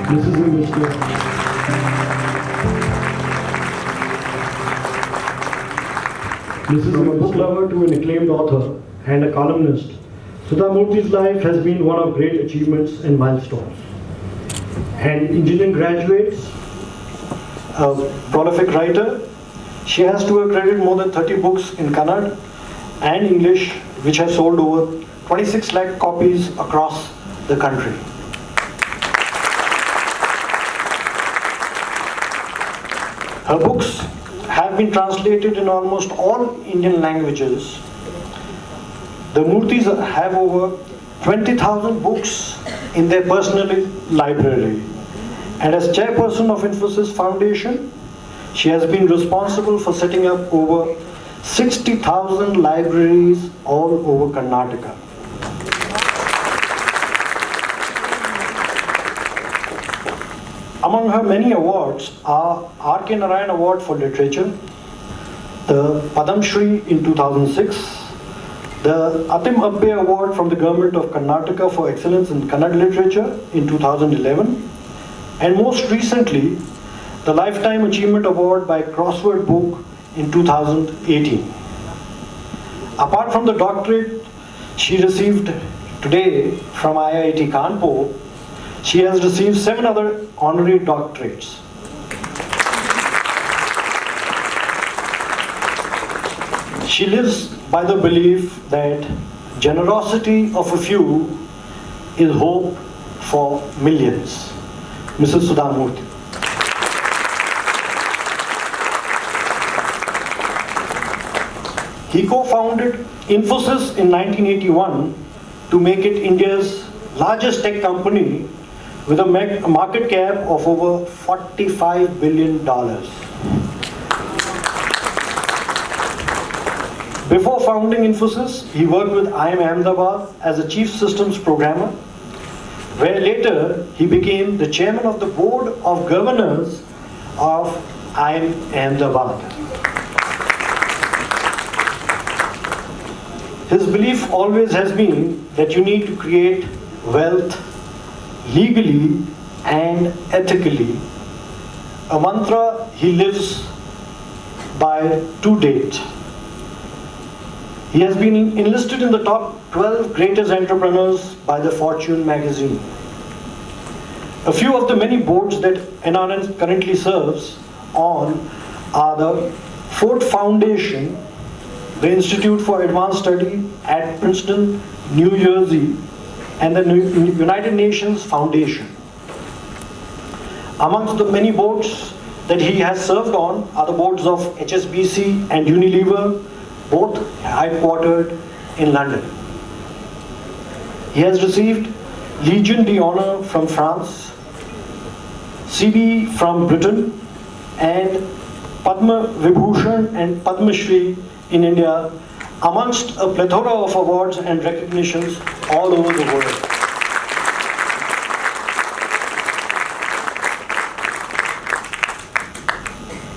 Mrs. and Mr. Mrs. From a book lover to an acclaimed author and a columnist, Sudha Murthy's life has been one of great achievements and milestones. An engineering graduate, a prolific writer, she has to her credit more than 30 books in Kannada and English, which have sold over 26 lakh copies across the country. Her books have been translated in almost all Indian languages. The Murthys have over 20,000 books in their personal library. And as chairperson of Infosys Foundation, she has been responsible for setting up over 60,000 libraries all over Karnataka. Among her many awards are R.K. Narayan Award for Literature, the Padam Shri in 2006, the Atim Abbe Award from the Government of Karnataka for Excellence in Kannada Literature in 2011, and most recently, the Lifetime Achievement Award by Crossword Book in 2018. Apart from the doctorate she received today from IIT Kanpur, she has received 7 other honorary doctorates. She lives by the belief that generosity of a few is hope for millions. Mrs. Sudha Murthy. He co-founded Infosys in 1981 to make it India's largest tech company with a market cap of over $45 billion. Before founding Infosys, he worked with IIM Ahmedabad as a chief systems programmer, where later he became the chairman of the board of governors of IIM Ahmedabad. His belief always has been that you need to create wealth legally and ethically, a mantra he lives by to date. He has been enlisted in the top 12 greatest entrepreneurs by the Fortune magazine. A few of the many boards that NRN currently serves on are the Ford Foundation, the Institute for Advanced Study at Princeton, New Jersey, and the United Nations Foundation. Amongst the many boards that he has served on are the boards of HSBC and Unilever, both headquartered in London. He has received Legion d'Honneur from France, CB from Britain, and Padma Vibhushan and Padma Shri in India, amongst a plethora of awards and recognitions all over the world.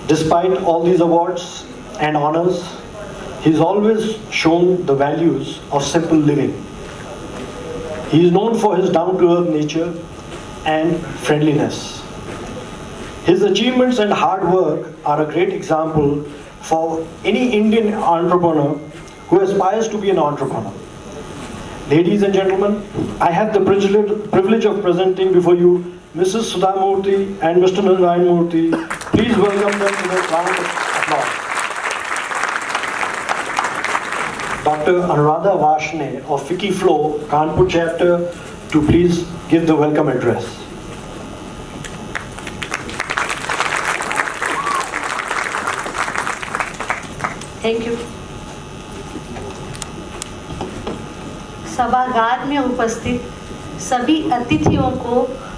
Despite all these awards and honors, he's always shown the values of simple living. He is known for his down-to-earth nature and friendliness. His achievements and hard work are a great example for any Indian entrepreneur who aspires to be an entrepreneur. Ladies and gentlemen, I have the privilege of presenting before you Mrs. Sudha Murthy and Mr. Narayanmurthy. Please welcome them to the round of applause. Dr. Anuradha Vashne of UP and FLO Kanpur chapter to please give the welcome address. Thank you. सभागार में उपस्थित सभी अतिथियों को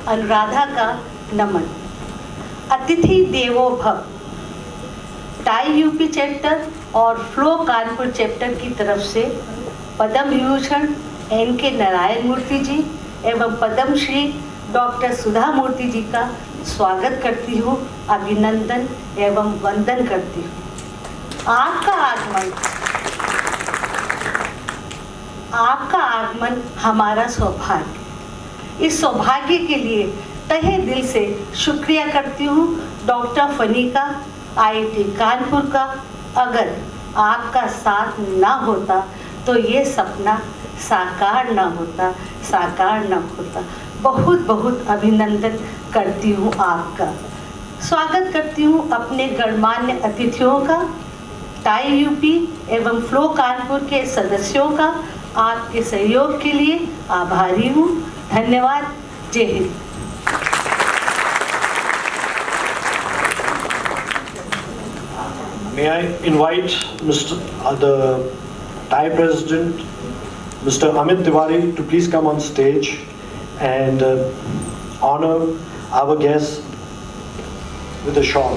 अनुराधा का नमन। अतिथि देवो भव। टाई यूपी चैप्टर और फ्लो कानपुर चैप्टर की तरफ से पद्म विभूषण एन.के. नारायण मूर्ति जी एवं पद्म श्री डॉक्टर सुधा मूर्ति जी का स्वागत करती हूँ, अभिनंदन एवं वंदन करती हूँ। आपका आगमन हमारा सौभाग्य। इस सौभाग्य के लिए तहे दिल से शुक्रिया करती हूँ डॉक्टर फनी का, IIT कानपुर का। अगर आपका साथ ना होता तो ये सपना साकार ना होता, साकार ना होता। बहुत बहुत अभिनंदन करती हूँ आपका। स्वागत करती हूँ अपने गणमान्य अतिथियों का, टाई UP एवं फ्लो कानपुर के सदस्यों का। आपके सहयोग के लिए आभारी हूँ। धन्यवाद। जय Hind. May I invite the Thai President, Mr. Amit Tiwari, to please come on stage and honor our guest with a shawl.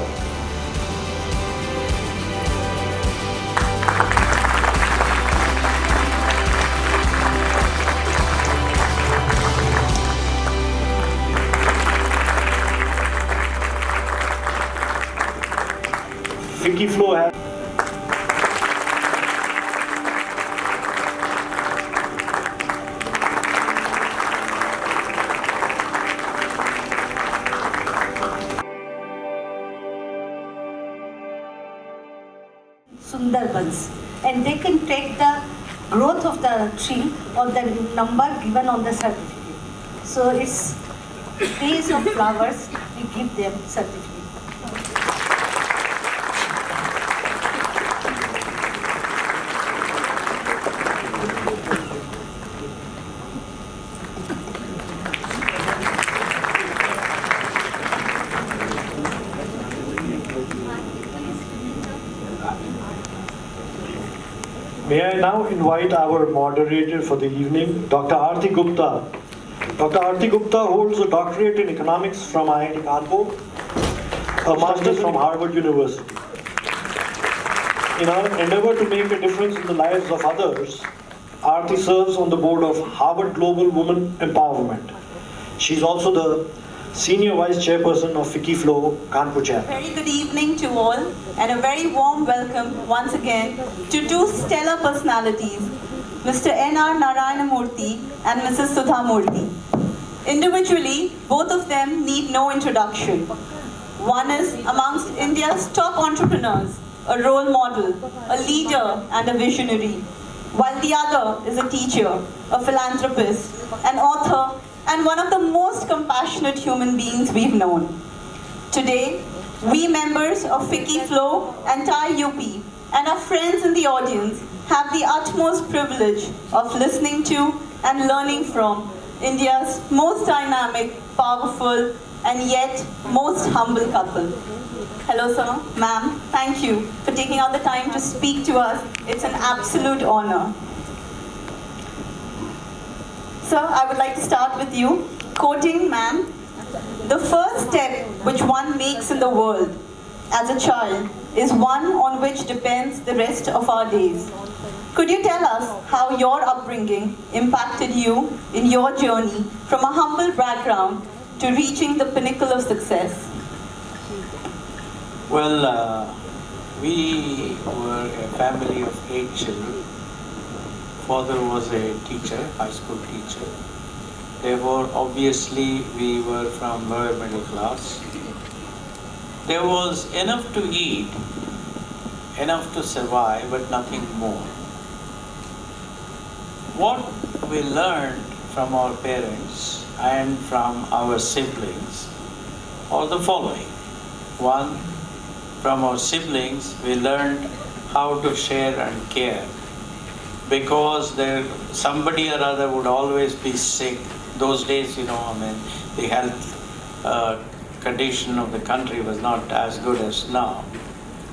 Vicky Flo has Sundarbans, and they can take the growth of the tree or the number given on the certificate. So it's days of flowers, we give them certificate. May I now invite our moderator for the evening, Dr. Aarti Gupta. Dr. Aarti Gupta holds a doctorate in economics from IIT Kanpur, a master's from Harvard University. In her endeavor to make a difference in the lives of others, Aarti serves on the board of Harvard Global Women Empowerment. She's also the Senior Vice Chairperson of Vicky Flo Kanpur chapter. Very good evening to all, and a very warm welcome once again to two stellar personalities, Mr.and Narayanmurthy and Mrs Murthy. Individually, both of them need no introduction. One is amongst India's top entrepreneurs, a role model, a leader and a visionary, while the other is a teacher, a philanthropist, an author, and one of the most compassionate human beings we've known. Today, we members of Vicky Flo and Thai UP and our friends in the audience have the utmost privilege of listening to and learning from India's most dynamic, powerful, and yet most humble couple. Hello sir, ma'am, thank you for taking out the time to speak to us. It's an absolute honor. Sir, I would like to start with you, quoting ma'am, "The first step which one makes in the world as a child is one on which depends the rest of our days." Could you tell us how your upbringing impacted you in your journey from a humble background to reaching the pinnacle of success? Well, we were a family of 8 children. Father was a teacher, high school teacher. Therefore, obviously, we were from lower middle class. There was enough to eat, enough to survive, but nothing more. What we learned from our parents and from our siblings are the following. One, from our siblings, we learned how to share and care, because somebody or other would always be sick. Those days, the health condition of the country was not as good as now.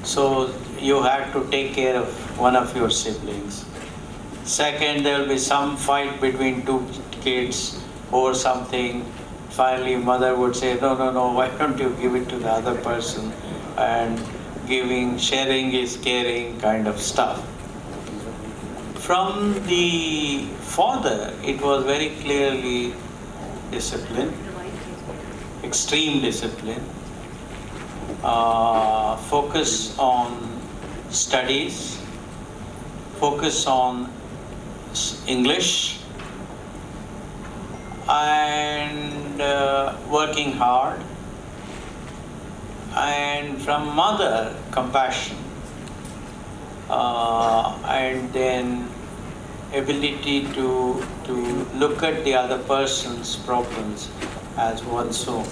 So you had to take care of one of your siblings. Second, there will be some fight between two kids over something. Finally, mother would say, no, why don't you give it to the other person? And sharing is caring kind of stuff. From the father, it was very clearly discipline, extreme discipline, focus on studies, focus on English, and and working hard, and from mother, compassion, and then ability to look at the other person's problems as one's own,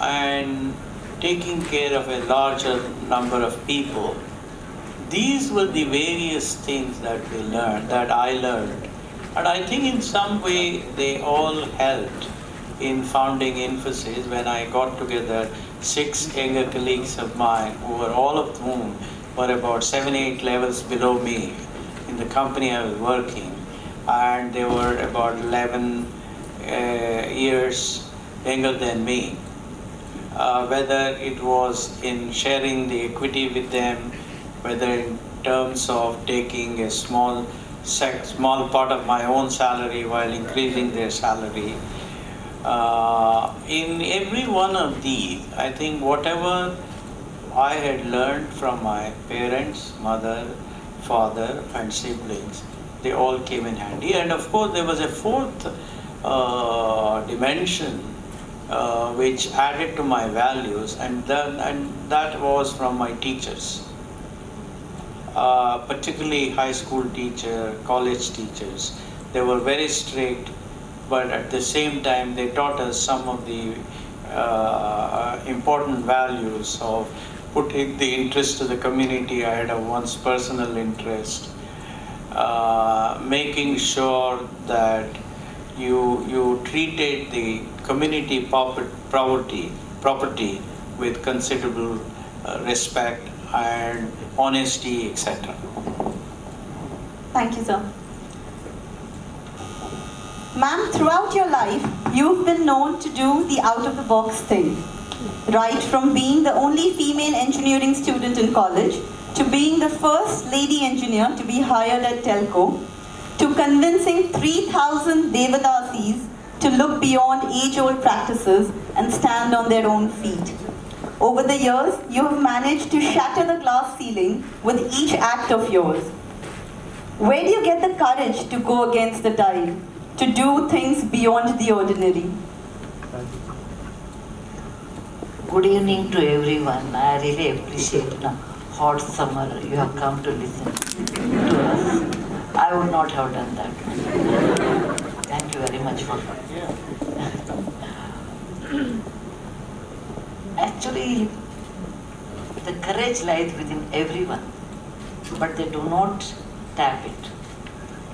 and taking care of a larger number of people. These were the various things that I learned. And I think in some way they all helped in founding Infosys when I got together 6 younger colleagues of mine, who were all of whom were about 7-8 levels below me in the company I was working. And they were about 11 years younger than me. Whether it was in sharing the equity with them, whether in terms of taking a small part of my own salary while increasing their salary. In every one of these, I think whatever I had learned from my parents, mother, father, and siblings, they all came in handy. And of course, there was a fourth dimension which added to my values, and that was from my teachers. Particularly high school teacher, college teachers. They were very strict, but at the same time they taught us some of the important values of putting the interest of the community ahead of one's personal interest, making sure that you treated the community property with considerable respect and honesty, etc. Thank you, sir. Ma'am, throughout your life, you've been known to do the out-of-the-box thing. Right from being the only female engineering student in college, to being the first lady engineer to be hired at Telco, to convincing 3,000 Devadasis to look beyond age-old practices and stand on their own feet. Over the years, you have managed to shatter the glass ceiling with each act of yours. Where do you get the courage to go against the tide, to do things beyond the ordinary? Good evening to everyone. I really appreciate the hot summer you have come to listen to us. I would not have done that. Thank you very much for Actually, the courage lies within everyone, but they do not tap it.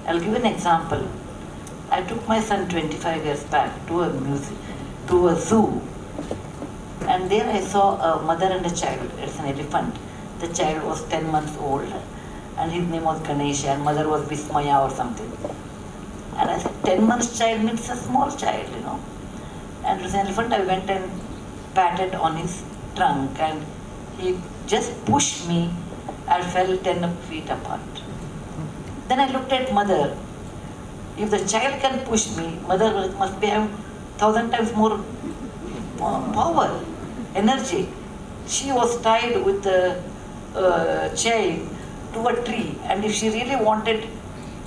I'll give an example. I took my son 25 years back to a zoo, and there I saw a mother and a child. It's an elephant. The child was 10 months old, and his name was Ganesha, and mother was Vismaya or something. And I said, 10 months child means a small child, you know. And it was an elephant. I went and patted on his trunk, and he just pushed me. I fell 10 feet apart. Then I looked at mother. If the child can push me, mother must be having 1,000 times more power, energy. She was tied with a chain to a tree, and if she really wanted,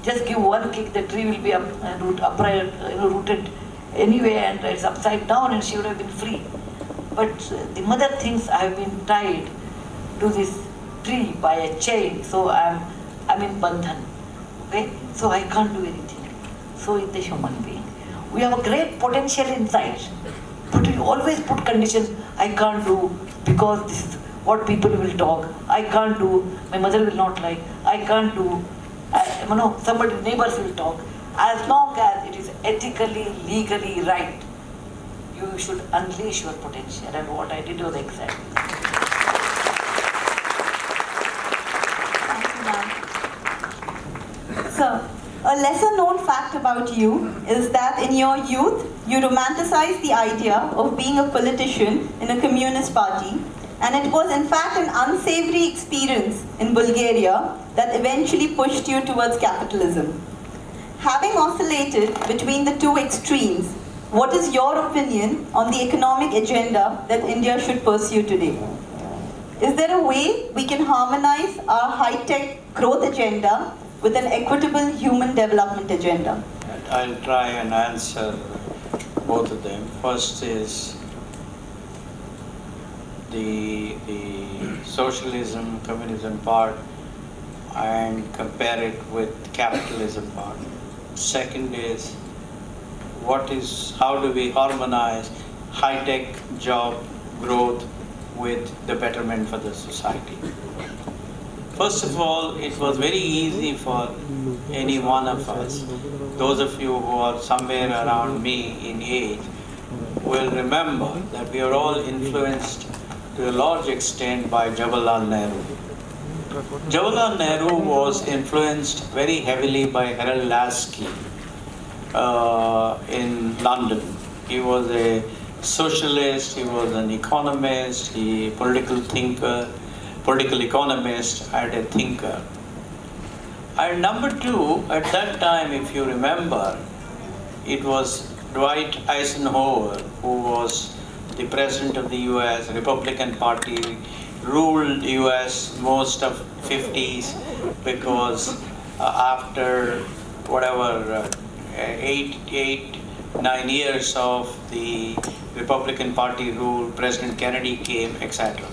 just give one kick, the tree will be upright, rooted anyway, and it's upside down, and she would have been free. But the mother thinks I have been tied to this tree by a chain, so I'm in bandhan. Okay, so I can't do anything. So is the human being. We have a great potential inside, but we always put conditions. I can't do because this is what people will talk. I can't do. My mother will not like. I can't do. Somebody, neighbors will talk. As long as it is ethically, legally right, you should unleash your potential. And what I did was exact. Thank you, ma'am. Sir, a lesser known fact about you is that in your youth, you romanticized the idea of being a politician in a communist party, and it was in fact an unsavory experience in Bulgaria that eventually pushed you towards capitalism. Having oscillated between the two extremes, what is your opinion on the economic agenda that India should pursue today? Is there a way we can harmonize our high-tech growth agenda with an equitable human development agenda? I'll try and answer both of them. First is the socialism, communism part, and compare it with capitalism part. Second is how do we harmonize high-tech job growth with the betterment for the society. First of all, it was very easy for any one of us, those of you who are somewhere around me in age, will remember that we are all influenced to a large extent by Jawaharlal Nehru. Jawaharlal Nehru was influenced very heavily by Harold Lasky in London. He was a socialist, he was an economist, political thinker, political economist and a thinker. And number two, at that time, if you remember, it was Dwight Eisenhower who was the president of the US, Republican Party, ruled US most of 50s because after whatever 9 years of the Republican Party rule, President Kennedy came, etc.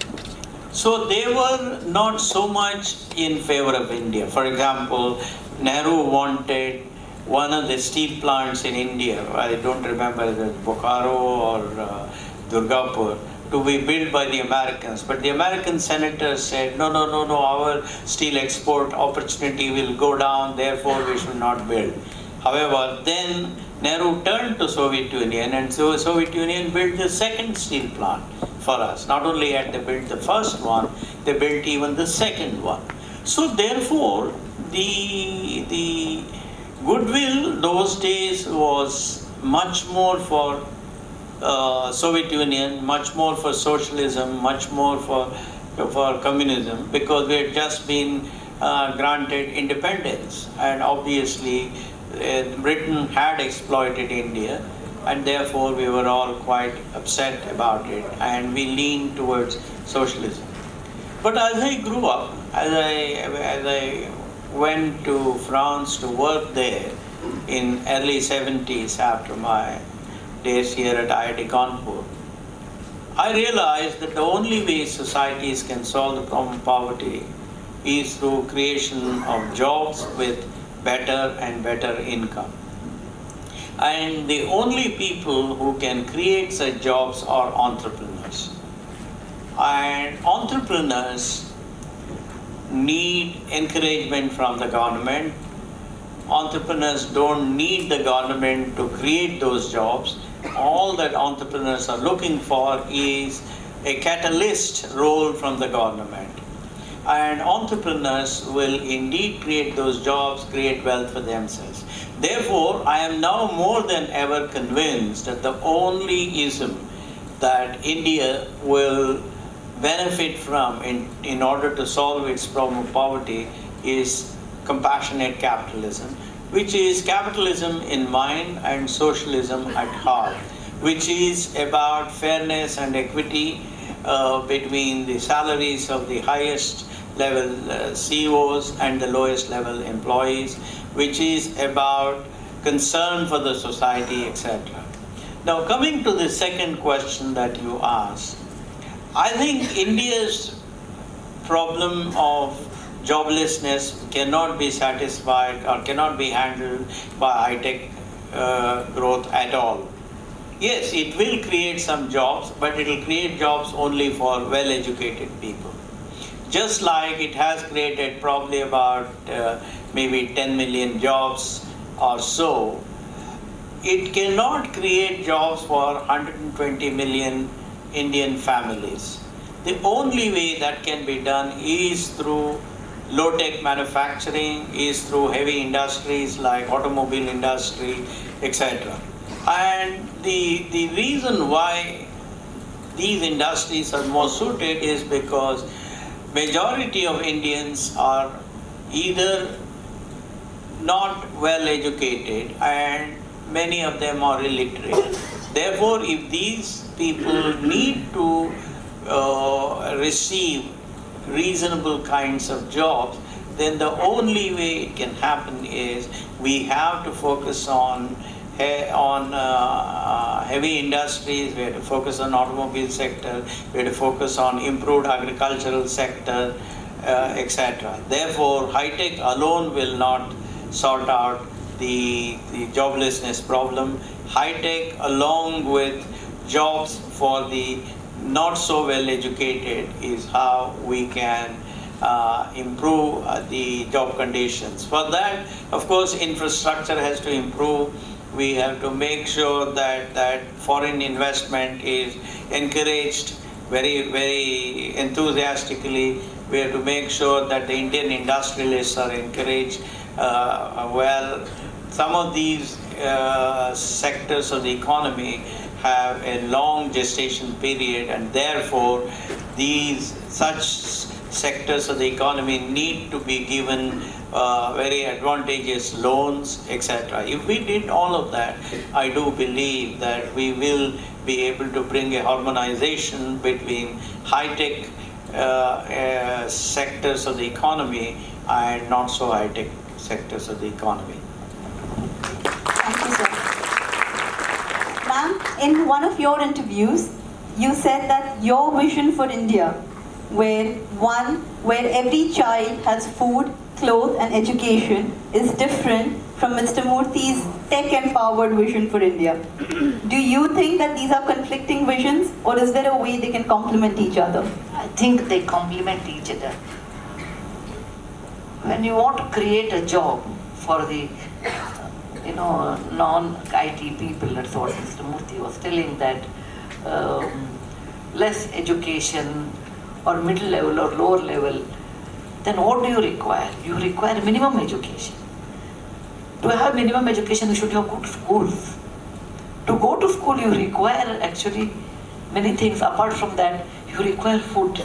So they were not so much in favor of India. For example, Nehru wanted one of the steel plants in India, I don't remember whether it's Bokaro or Durgapur, to be built by the Americans. But the American senators said, no, our steel export opportunity will go down, therefore we should not build. However, then Nehru turned to Soviet Union, and so Soviet Union built the second steel plant for us. Not only had they built the first one, they built even the second one. So therefore, the goodwill those days was much more for Soviet Union, much more for socialism, much more for communism, because we had just been granted independence, and obviously Britain had exploited India, and therefore we were all quite upset about it, and we leaned towards socialism. But as I grew up, as I went to France to work there in early 70s after my days here at IIT Kanpur, I realized that the only way societies can solve the problem of poverty is through creation of jobs with better and better income. And the only people who can create such jobs are entrepreneurs. And entrepreneurs need encouragement from the government. Entrepreneurs don't need the government to create those jobs. All that entrepreneurs are looking for is a catalyst role from the government. And entrepreneurs will indeed create those jobs, create wealth for themselves. Therefore, I am now more than ever convinced that the only ism that India will benefit from in order to solve its problem of poverty is compassionate capitalism, which is capitalism in mind and socialism at heart, which is about fairness and equity between the salaries of the highest level CEOs and the lowest level employees, which is about concern for the society, etc. Now, coming to the second question that you asked, I think India's problem of joblessness cannot be satisfied or cannot be handled by high-tech growth at all. Yes, it will create some jobs, but it will create jobs only for well-educated people. Just like it has created probably about maybe 10 million jobs or so, it cannot create jobs for 120 million Indian families. The only way that can be done is through low-tech manufacturing, is through heavy industries like automobile industry, etc. And the reason why these industries are more suited is because majority of Indians are either not well educated and many of them are illiterate. Therefore, if these people need to receive reasonable kinds of jobs, then the only way it can happen is we have to focus on on heavy industries, we had to focus on automobile sector, we had to focus on improved agricultural sector, etc. Therefore, high-tech alone will not sort out the joblessness problem. High-tech along with jobs for the not so well educated is how we can improve the job conditions. For that, of course, infrastructure has to improve. We have to make sure that foreign investment is encouraged very, very enthusiastically. We have to make sure that the Indian industrialists are encouraged. Well, some of these sectors of the economy have a long gestation period, and therefore these such sectors of the economy need to be given very advantageous loans, etc. If we did all of that, I do believe that we will be able to bring a harmonization between high-tech sectors of the economy and not so high-tech sectors of the economy. Thank you, sir. Ma'am, in one of your interviews, you said that your vision for India, where every child has food, clothes and education, is different from Mr. Murthy's tech-empowered vision for India. Do you think that these are conflicting visions, or is there a way they can complement each other? I think they complement each other. When you want to create a job for the non-IT people, that's what Mr. Murthy was telling, that less education or middle level or lower level, then what do you require? You require minimum education. To have minimum education, you should have good schools. To go to school, you require actually many things. Apart from that, you require food.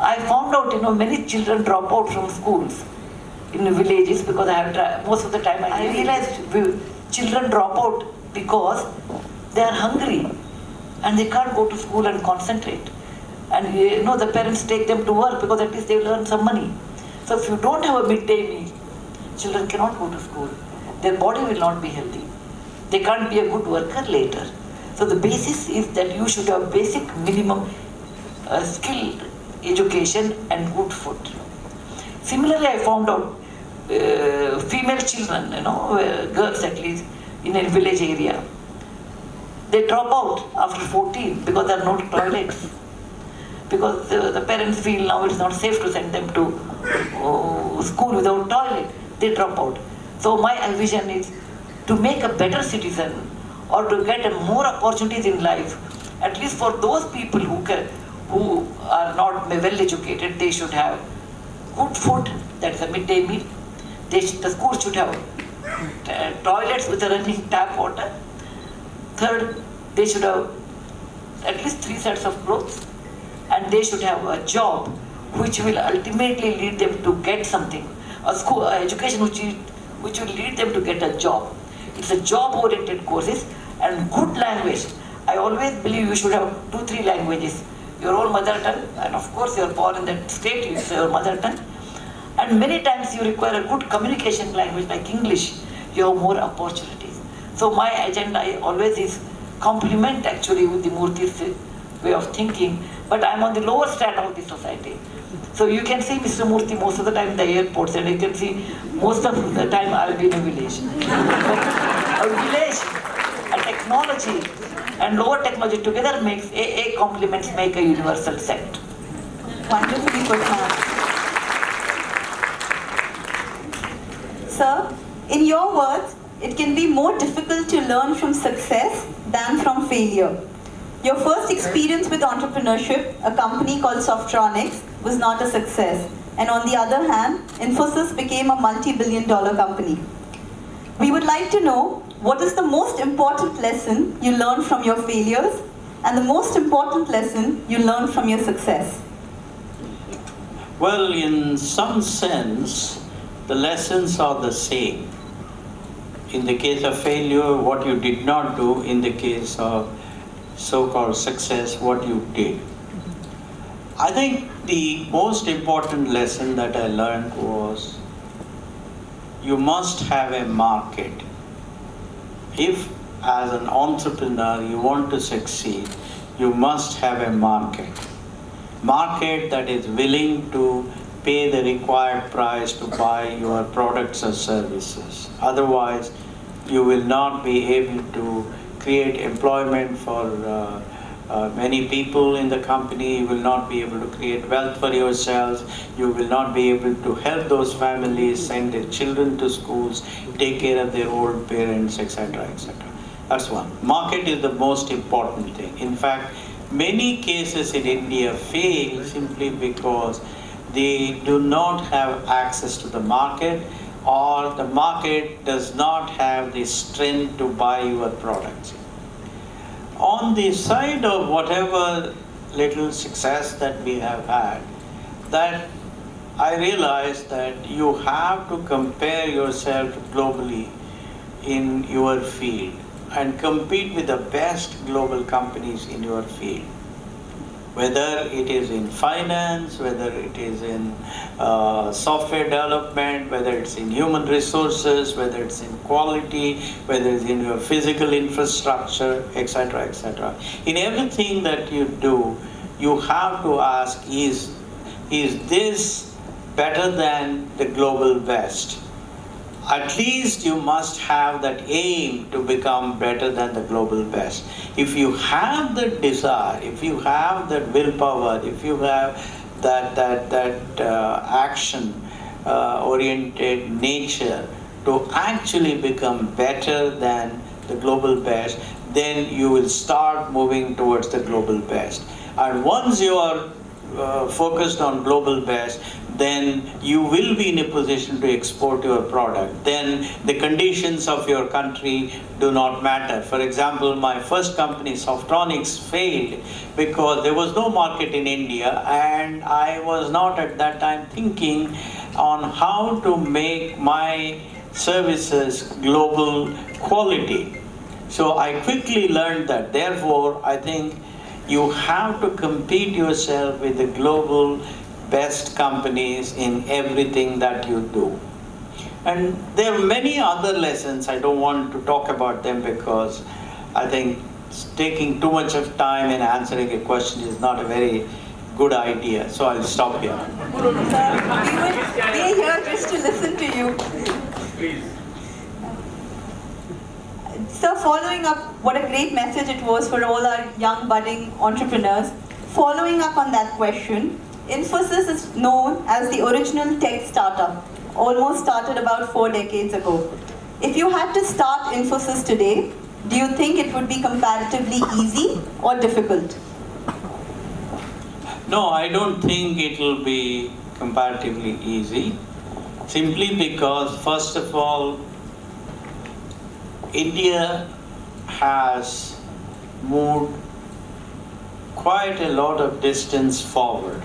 I found out, many children drop out from schools in the villages because I have most of the time I realized children drop out because they are hungry and they can't go to school and concentrate. And the parents take them to work because at least they will earn some money. So if you don't have a midday meal, children cannot go to school. Their body will not be healthy. They can't be a good worker later. So the basis is that you should have basic minimum skilled education and good food. Similarly, I found out female children, girls at least, in a village area, they drop out after 14 because there are no toilets. Because the parents feel now it's not safe to send them to school without toilet, they drop out. So my vision is to make a better citizen or to get more opportunities in life. At least for those people who are not well educated, they should have good food, that's a midday meal. The school should have toilets with a running tap water. Third, they should have at least 3 sets of clothes. And they should have a job which will ultimately lead them to get something. Education which will lead them to get a job. It's a job-oriented courses and good language. I always believe you should have 2-3 languages. Your own mother tongue, and of course you are born in that state, it's your mother tongue. And many times you require a good communication language like English. You have more opportunities. So my agenda always is complement actually with the Murthy's way of thinking, but I'm on the lower strand of the society. So you can see Mr. Murthy most of the time in the airports, and you can see most of the time I'll be in a village. A village, a technology, and lower technology together makes a complements make a universal set. Wonderfully put, ma'am. Sir, in your words, it can be more difficult to learn from success than from failure. Your first experience with entrepreneurship, a company called Softronics, was not a success. And on the other hand, Infosys became a multi-billion-dollar company. We would like to know, what is the most important lesson you learned from your failures and the most important lesson you learned from your success? Well, in some sense, the lessons are the same. In the case of failure, what you did not do. In the case of so-called success, what you did. I think the most important lesson that I learned was you must have a market. if as an entrepreneur you want to succeed, you must have a market that is willing to pay the required price to buy your products or services. Otherwise, you will not be able to create employment for many people in the company. You will not be able to create wealth for yourselves. You will not be able to help those families send their children to schools, take care of their old parents, etc., etc. That's one. Market is the most important thing. In fact, many cases in India fail simply because they do not have access to the market, or the market does not have the strength to buy your products. On the side of whatever little success that we have had, that I realized that you have to compare yourself globally in your field and compete with the best global companies in your field. Whether it is in finance, whether it is in software development, whether it's in human resources, whether it's in quality, whether it's in your physical infrastructure, etc., etc. In everything that you do, you have to ask, is this better than the global best? At least you must have that aim to become better than the global best. If you have that desire, if you have that willpower, if you have that action oriented nature to actually become better than the global best, then you will start moving towards the global best. And once you are focused on global best, then you will be in a position to export your product. Then the conditions of your country do not matter. For example, my first company, Softronics, failed because there was no market in India, and I was not at that time thinking on how to make my services global quality. So I quickly learned that. Therefore, I think you have to compete yourself with the global best companies in everything that you do. And there are many other lessons. I don't want to talk about them because I think taking too much of time in answering a question is not a very good idea. So I'll stop here. Sir, we are here just to listen to you. Sir, following up, what a great message it was for all our young budding entrepreneurs. Following up on that question, Infosys is known as the original tech startup, almost started about 4 decades ago. If you had to start Infosys today, do you think it would be comparatively easy or difficult? No, I don't think it will be comparatively easy, simply because, first of all, India has moved quite a lot of distance forward.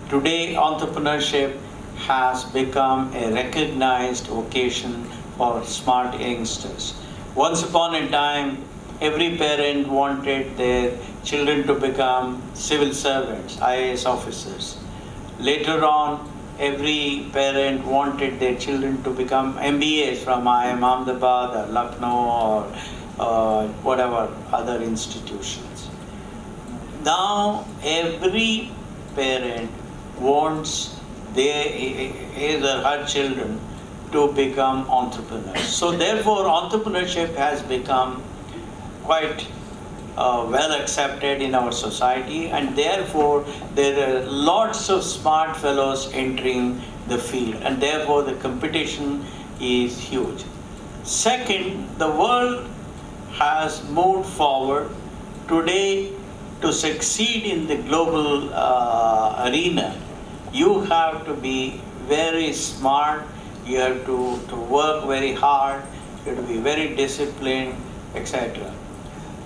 Today, entrepreneurship has become a recognized vocation for smart youngsters. Once upon a time, every parent wanted their children to become civil servants, IAS officers. Later on, every parent wanted their children to become MBAs from IIM Ahmedabad or Lucknow or whatever other institutions. Now, every parent wants his or her children to become entrepreneurs. So therefore, entrepreneurship has become quite well accepted in our society, and therefore there are lots of smart fellows entering the field, and therefore the competition is huge. Second, the world has moved forward. Today, to succeed in the global arena, you have to be very smart, you have to work very hard, you have to be very disciplined, etc.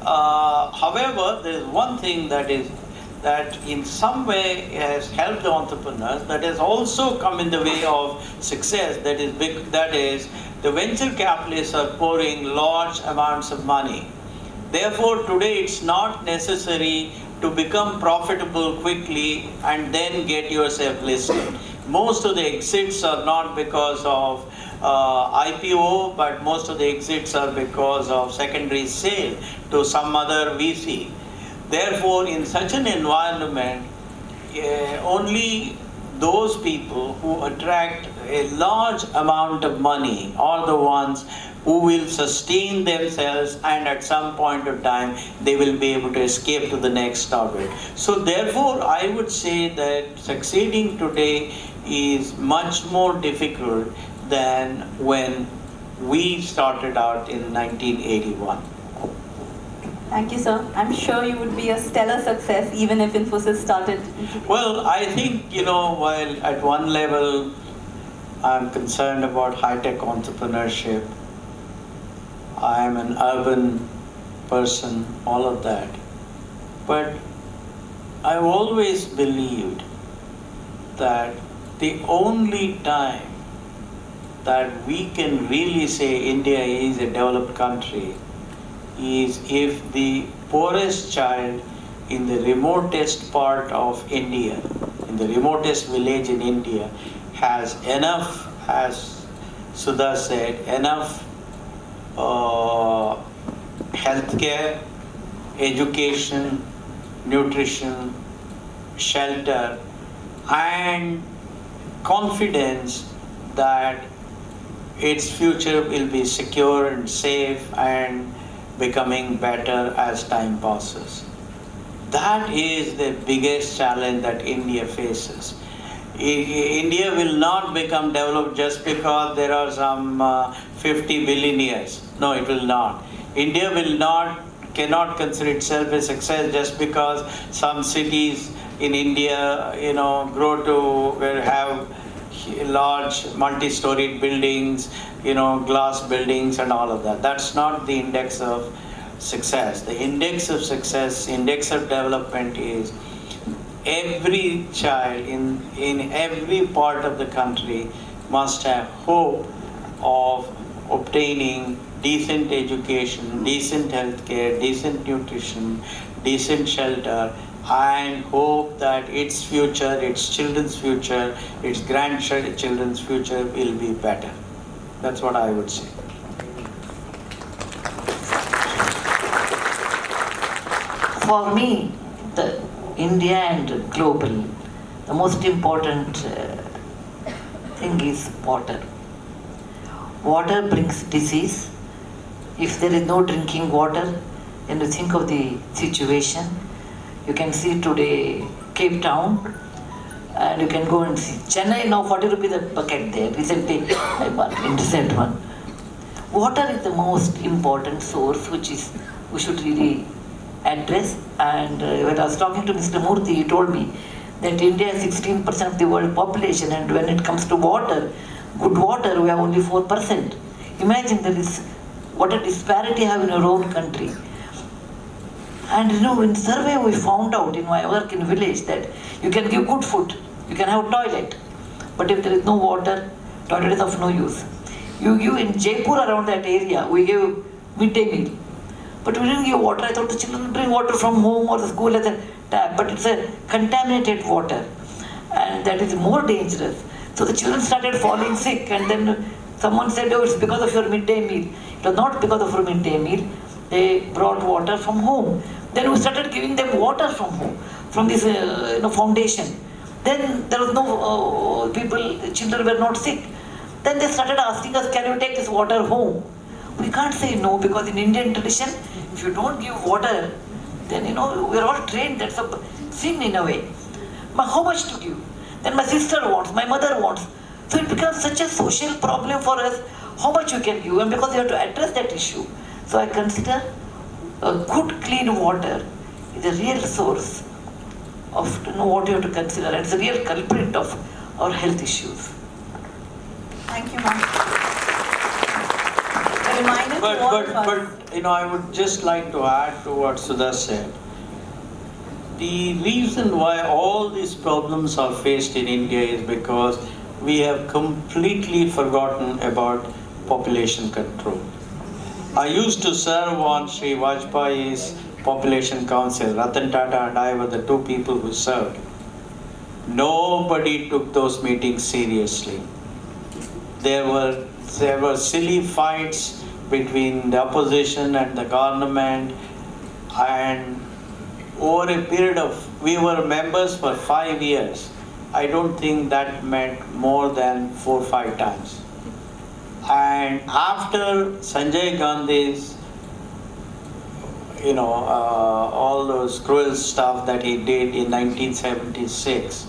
However, there is one thing that in some way has helped the entrepreneurs, that has also come in the way of success, that is the venture capitalists are pouring large amounts of money. Therefore, today it's not necessary to become profitable quickly and then get yourself listed. most of the exits are not because of IPO, but most of the exits are because of secondary sale to some other VC. Therefore, in such an environment, only those people who attract a large amount of money are the ones who will sustain themselves, and at some point of time they will be able to escape to the next orbit. So therefore I would say that succeeding today is much more difficult than when we started out in 1981. Thank you, sir. I'm sure you would be a stellar success even if Infosys started. Well, I think, while at one level I'm concerned about high-tech entrepreneurship, I'm an urban person, all of that. But I've always believed that the only time that we can really say India is a developed country is if the poorest child in the remotest part of India, in the remotest village in India, has enough, as Sudha said, enough healthcare, education, nutrition, shelter, and confidence that its future will be secure and safe and becoming better as time passes. That is the biggest challenge that India faces. India will not become developed just because there are some 50 billionaires. No, it will not. India cannot consider itself a success just because some cities in India, grow to have large multi-storied buildings, glass buildings and all of that. That's not the index of success. The index of success, index of development is every child in every part of the country must have hope of obtaining decent education, decent healthcare, decent nutrition, decent shelter, and hope that its future, its children's future, its grandchildren's future will be better. That's what I would say. For me, the India and global, the most important thing is water. Water brings disease. If there is no drinking water, then you think of the situation. You can see today Cape Town, and you can go and see Chennai now 40 rupees a bucket there. Recently I bought in recent one. Water is the most important source which we should really address. And when I was talking to Mr. Murthy, he told me that India is 16% of the world population, and when it comes to water, good water, we have only 4%. Imagine what a disparity have in our own country. And in survey we found out in my work in village that you can give good food, you can have toilet, but if there is no water, toilet is of no use. You give in Jaipur around that area, we give midday meal, but we didn't give water. I thought the children drink water from home or the school as a tap, but it's a contaminated water, and that is more dangerous. So the children started falling sick, and then someone said, oh, it's because of your midday meal. It was not because of your midday meal. They brought water from home. Then we started giving them water from home, from this foundation. Then there was no children were not sick. Then they started asking us, can you take this water home? We can't say no, because in Indian tradition, if you don't give water, then we're all trained, that's a sin in a way. But how much to give? Then my sister wants, my mother wants. So it becomes such a social problem for us, how much you can give, and because you have to address that issue. So I consider a good clean water is a real source of what you have to consider. It's a real culprit of our health issues. Thank you, ma'am. A reminder to all of us. But I would just like to add to what Sudha said. The reason why all these problems are faced in India is because we have completely forgotten about population control. I used to serve on Sri Vajpayee's Population Council. Ratan Tata and I were the two people who served. nobody took those meetings seriously. There were silly fights between the opposition and the government, and over a period of, we were members for 5 years. I don't think that met more than 4 or 5 times. And after Sanjay Gandhi's, all those cruel stuff that he did in 1976,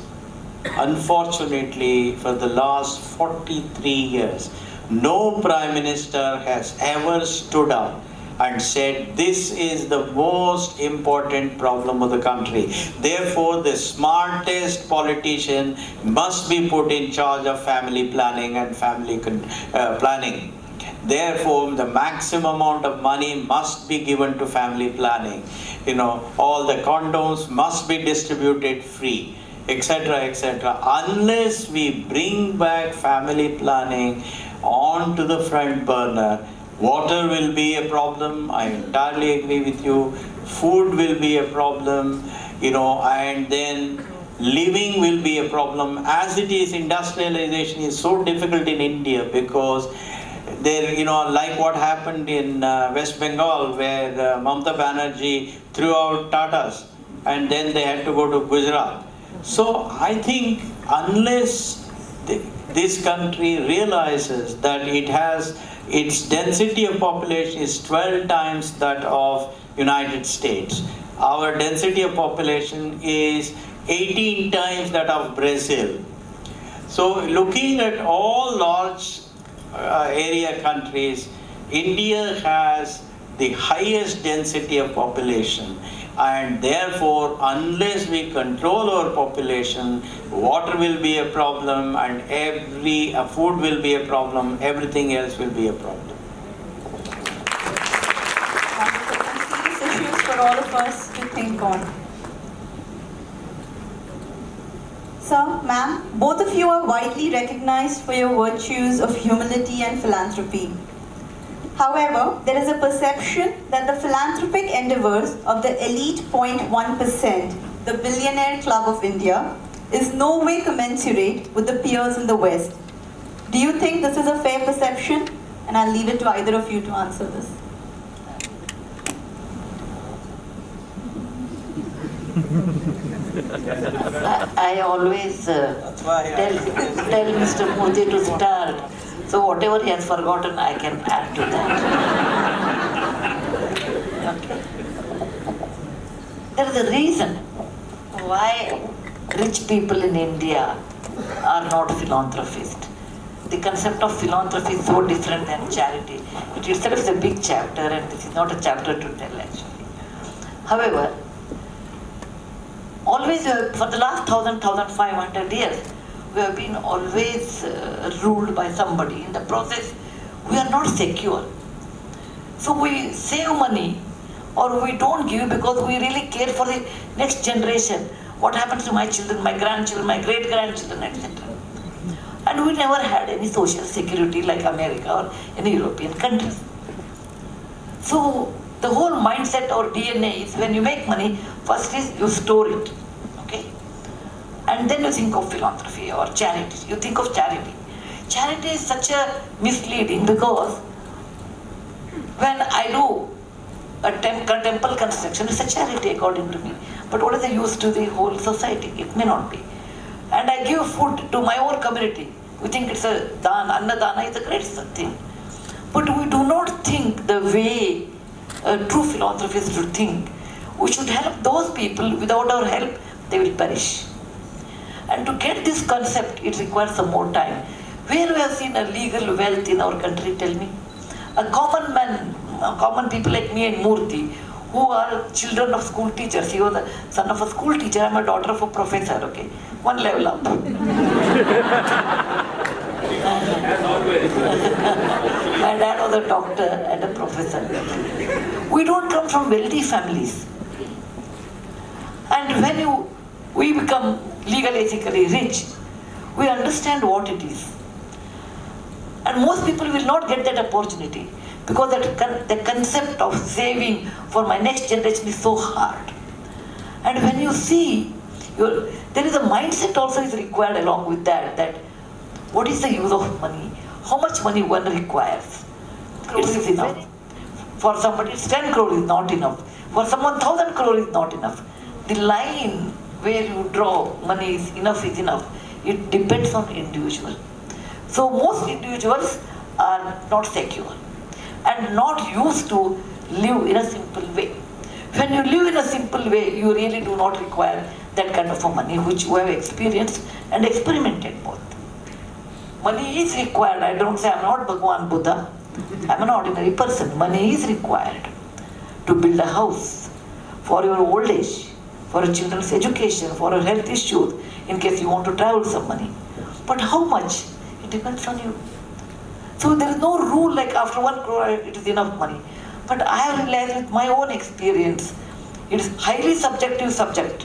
unfortunately, for the last 43 years, no Prime Minister has ever stood up and said, this is the most important problem of the country. Therefore, the smartest politician must be put in charge of family planning and family planning. Therefore, the maximum amount of money must be given to family planning. All the condoms must be distributed free, etc., etc. Unless we bring back family planning onto the front burner, water will be a problem. I entirely agree with you. Food will be a problem, and then living will be a problem. As it is, industrialization is so difficult in India because there, like what happened in West Bengal, where Mamata Banerjee threw out Tatas and then they had to go to Gujarat. So I think unless this country realizes that it has, its density of population is 12 times that of United States. Our density of population is 18 times that of Brazil. So looking at all large area countries, India has the highest density of population, and therefore unless we control our population, water will be a problem, and food will be a problem, everything else will be a problem. Serious issues for all of us to think on. Sir, ma'am, both of you are widely recognized for your virtues of humility and philanthropy. However, there is a perception that the philanthropic endeavors of the elite 0.1%, the Billionaire Club of India, is no way commensurate with the peers in the West. Do you think this is a fair perception? And I'll leave it to either of you to answer this. I always tell Mr. Murthy to start. So whatever he has forgotten, I can add to that. Okay. There is a reason why rich people in India are not philanthropists. The concept of philanthropy is so different than charity. It itself is a big chapter, and this is not a chapter to tell actually. However, always for the last 1,500 years, we have been always ruled by somebody. In the process, we are not secure. So we save money, or we don't give because we really care for the next generation. What happens to my children, my grandchildren, my great-grandchildren, etc. And we never had any social security like America or any European countries. So the whole mindset or DNA is when you make money, first is you store it, okay? And then you think of philanthropy or charity. You think of charity. Charity is such a misleading because when I do a temple construction, it's a charity according to me. But what is the use to the whole society? It may not be. And I give food to my own community. We think it's a dana, annadana is a great thing. But we do not think the way a true philanthropist should think. We should help those people. Without our help, they will perish. And to get this concept, it requires some more time. Where we have seen a legal wealth in our country, tell me? A common man, common people like me and Murthy, who are children of school teachers. He was the son of a school teacher. I'm a daughter of a professor, okay? One level up. My dad was a doctor and a professor. We don't come from wealthy families. And when we become legally, ethically rich, we understand what it is. And most people will not get that opportunity because the concept of saving for my next generation is so hard. And when you see There is a mindset also is required along with that, that what is the use of money? How much money one requires? It is enough. For somebody, 10 crore is not enough. For someone, 1,000 crore is not enough. The line where you draw money is enough, it depends on individual. So most individuals are not secure and not used to live in a simple way. When you live in a simple way, you really do not require that kind of a money which you have experienced and experimented both. Money is required. I don't say I'm not Bhagwan Buddha. I'm an ordinary person. Money is required to build a house for your old age, for your children's education, for your health issues, in case you want to travel some money. But how much? It depends on you. So there is no rule like after 1 crore it is enough money. But I have realized with my own experience, it is highly subjective subject.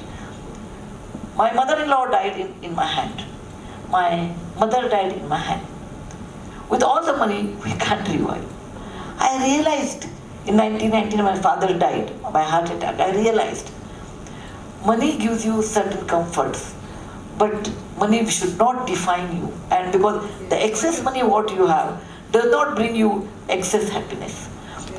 My mother-in-law died in my hand. My mother died in my hand. With all the money, we can't revive. I realized in 1919 my father died by heart attack. I realized money gives you certain comforts, but money should not define you. And because the excess money what you have does not bring you excess happiness.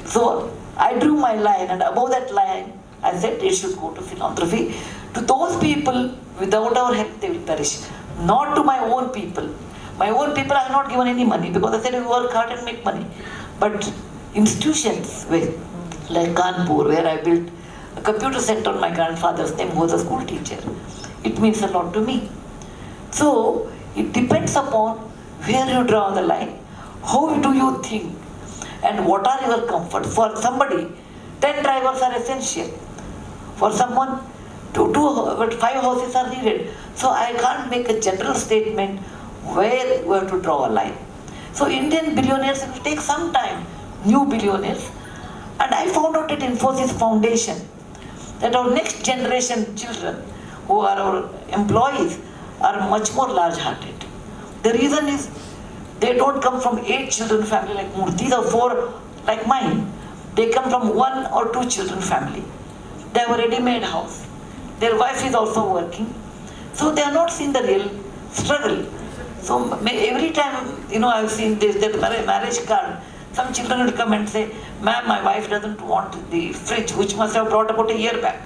So I drew my line, and above that line I said it should go to philanthropy. To those people, without our help they will perish. Not to my own people. My own people I have not given any money because I said you work hard and make money. But institutions like Kanpur, where I built a computer center on my grandfather's name, who was a school teacher, it means a lot to me. So it depends upon where you draw the line, how do you think, and what are your comforts. For somebody, 10 drivers are essential. For someone, 5 houses are needed. So I can't make a general statement where you have to draw a line. So Indian billionaires, it will take some time, new billionaires. And I found out at Infosys Foundation that our next generation children, who are our employees, are much more large-hearted. The reason is they don't come from 8 children family like Murthy's or 4 like mine. They come from 1 or 2 children family. They have a ready-made house. Their wife is also working. So they are not seeing the real struggle. So every time, I've seen this, that marriage card, some children will come and say, ma'am, my wife doesn't want the fridge, which must have brought about a year back.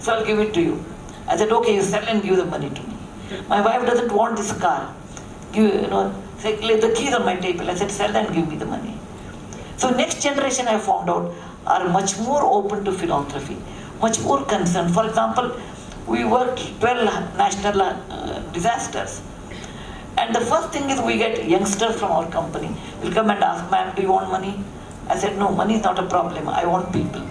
So I'll give it to you. I said, okay, you sell and give the money to me. My wife doesn't want this car. Say, lay the keys on my table. I said, sell and give me the money. So next generation I found out are much more open to philanthropy, much more concerned. For example, we worked 12 national disasters. And the first thing is we get youngsters from our company will come and ask, ma'am, do you want money? I said, no, money is not a problem. I want people.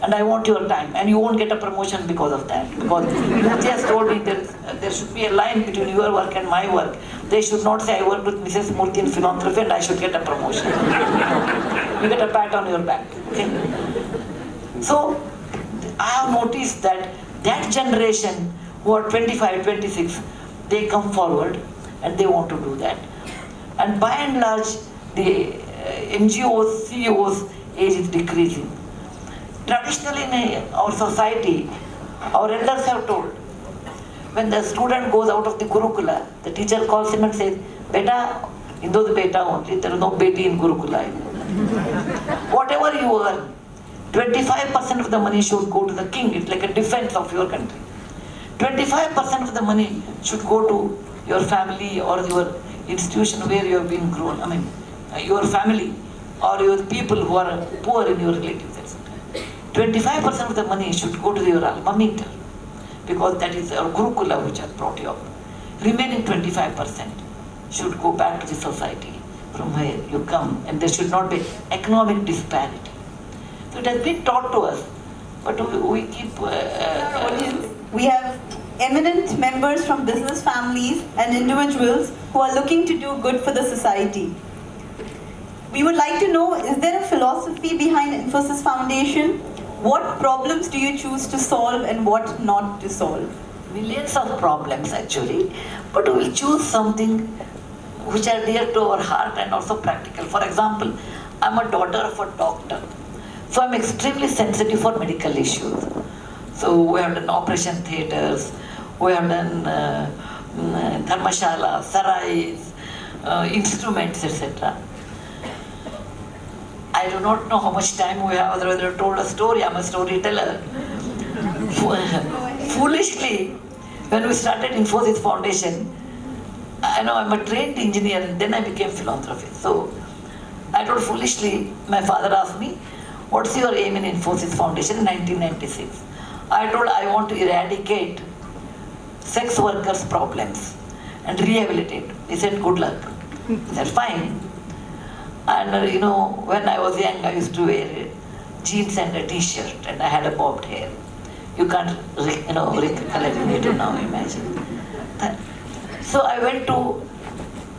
And I want your time. And you won't get a promotion because of that. Because you just told me there should be a line between your work and my work. They should not say, I work with Mrs. Murthy in philanthropy and I should get a promotion. You get a pat on your back. Okay? So, I have noticed that generation who are 25, 26, they come forward and they want to do that. And by and large, the NGOs, CEOs age is decreasing. Traditionally in our society, our elders have told, when the student goes out of the Gurukula, the teacher calls him and says, Beta, in those beta only, there is no beti in Gurukula. Whatever you earn, 25% of the money should go to the king. It's like a defense of your country. 25% of the money should go to your family or your institution where you have been grown. I mean, your family or your people who are poor in your relatives, etc. 25% of the money should go to your alma mater, because that is our Gurukula which has brought you up. Remaining 25% should go back to the society from where you come, and there should not be economic disparity. So it has been taught to us, but we keep... We have eminent members from business families and individuals who are looking to do good for the society. We would like to know, is there a philosophy behind Infosys Foundation? What problems do you choose to solve and what not to solve? Millions of problems actually, but we will choose something which are dear to our heart and also practical. For example, I'm a daughter of a doctor, so I'm extremely sensitive for medical issues. So we have done operation theatres, We have done dharmashala, sarais, instruments, etc. I do not know how much time we have, otherwise I would have told a story. I'm a storyteller. Foolishly, when we started Infosys Foundation, I know I'm a trained engineer and then I became philanthropist. So I told foolishly, my father asked me, what's your aim in Infosys Foundation in 1996? I told I want to eradicate sex workers' problems and rehabilitate. He said, good luck. I said, fine. And you know, when I was young, I used to wear jeans and a t-shirt and I had a bobbed hair. You can't, recollect me to now imagine. So I went to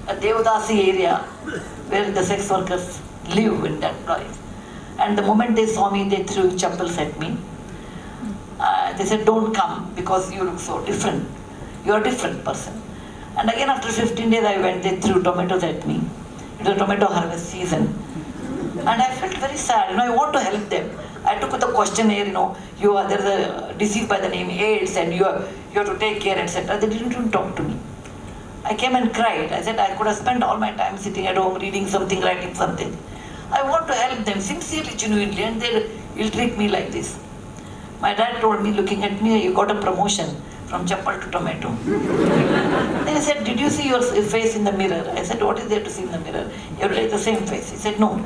a Devdasi area where the sex workers live in that place. And the moment they saw me, they threw chappals at me. They said, don't come because you look so different. You're a different person. And again after 15 days I went, they threw tomatoes at me. It was tomato harvest season. And I felt very sad, I want to help them. I took the questionnaire, there's a disease by the name AIDS and you have to take care, etc. They didn't even talk to me. I came and cried. I said I could have spent all my time sitting at home reading something, writing something. I want to help them sincerely, genuinely, and they will treat me like this. My dad told me, looking at me, you got a promotion from chappal to tomato. Then he said, did you see your face in the mirror? I said, what is there to see in the mirror? Every day the same face. He said, no.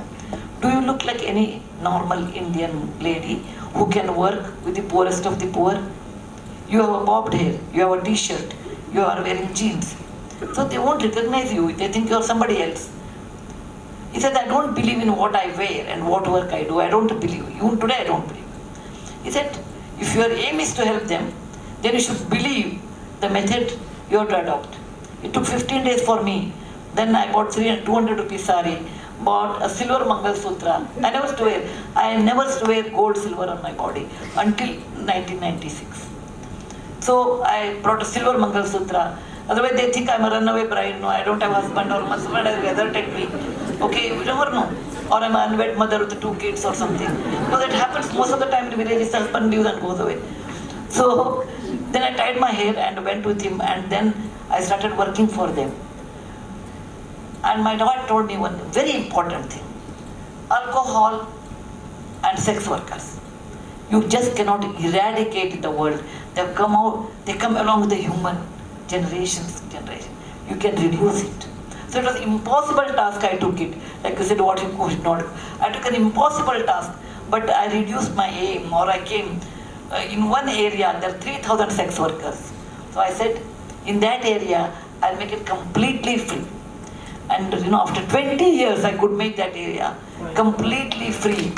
Do you look like any normal Indian lady who can work with the poorest of the poor? You have a bobbed hair, you have a t-shirt, you are wearing jeans. So they won't recognize you, they think you are somebody else. He said, I don't believe in what I wear and what work I do. I don't believe. Even today I don't believe. He said, if your aim is to help them, then you should believe the method you have to adopt. It took 15 days for me. Then I bought 200 rupees sari, bought a silver Mangal Sutra. I never used to wear gold, silver on my body until 1996. So I brought a silver Mangal Sutra. Otherwise they think I'm a runaway bride. No, I don't have a husband or husband, I'd rather take me. Okay, you never know. Or I'm an unwed mother with 2 kids or something. Because it happens most of the time in villages, husband leaves and goes away. So then I tied my hair and went with him, and then I started working for them. And my dad told me one very important thing. Alcohol and sex workers. You just cannot eradicate the world. They come along with the human generation. You can reduce it. So it was an impossible task, I took it. Like you said, what you could not. I took an impossible task, but I reduced my aim, or I came in one area, there are 3,000 sex workers. So I said, in that area, I'll make it completely free. And after 20 years, I could make that area completely free.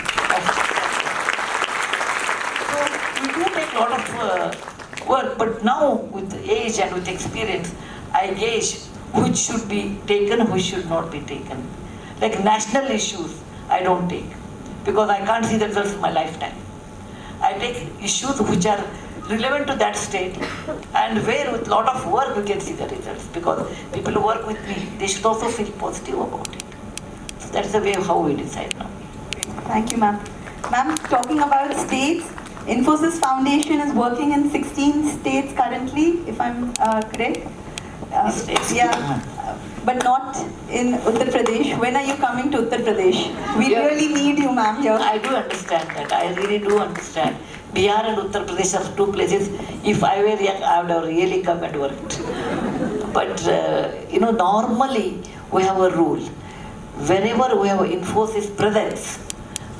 So we do take a lot of work, but now with age and with experience, I gauge which should be taken, which should not be taken. Like national issues, I don't take, because I can't see the results in my lifetime. I take issues which are relevant to that state, and where with a lot of work we can see the results, because people who work with me, they should also feel positive about it. So that's the way how we decide now. Thank you, ma'am. Ma'am, talking about states, Infosys Foundation is working in 16 states currently, if I'm correct. But not in Uttar Pradesh. When are you coming to Uttar Pradesh? We really need you, ma'am, here. I do understand that. I really do understand. Bihar and Uttar Pradesh are 2 places. If I were young, I would have really come and worked. But, normally we have a rule. Wherever we have Infosys presence,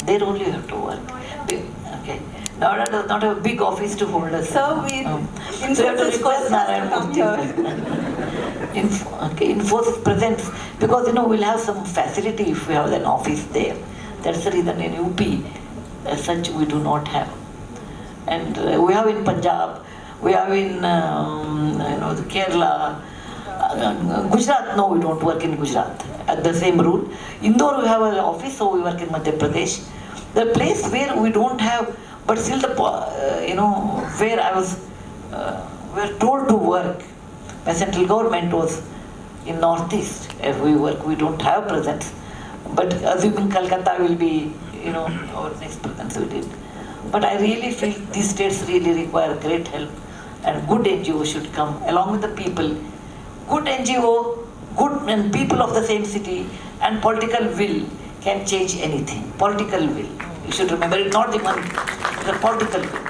there only you have to work. Okay. Now does not have a big office to hold us. So we so you have to request Narayanmurthy. Infosys presence, because we'll have some facility if we have an office there. That's the reason in UP, as such, we do not have. And we have in Punjab, we have in Kerala, Gujarat. No, we don't work in Gujarat. At the same rule. Indore we have an office, so we work in Madhya Pradesh. The place where we don't have, but still where I was, we're told to work. My central government was in Northeast. If we work, we don't have presence. But assuming Calcutta will be, our next presence we did. But I really feel these states really require great help. and good NGO should come along with the people. Good NGO, good and people of the same city, and political will can change anything. Political will. You should remember it, not the money, the political will.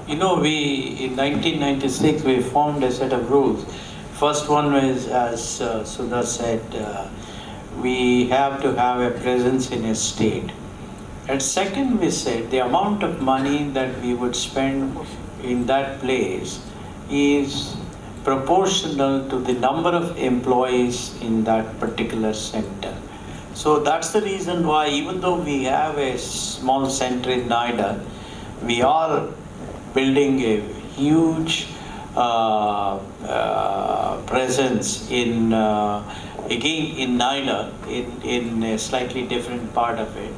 You know, in 1996, we formed a set of rules. First one was, as Sudha said, we have to have a presence in a state. And second, we said the amount of money that we would spend in that place is proportional to the number of employees in that particular center. So that's the reason why, even though we have a small center in Noida, we are building a huge presence in again in Noida, in a slightly different part of it.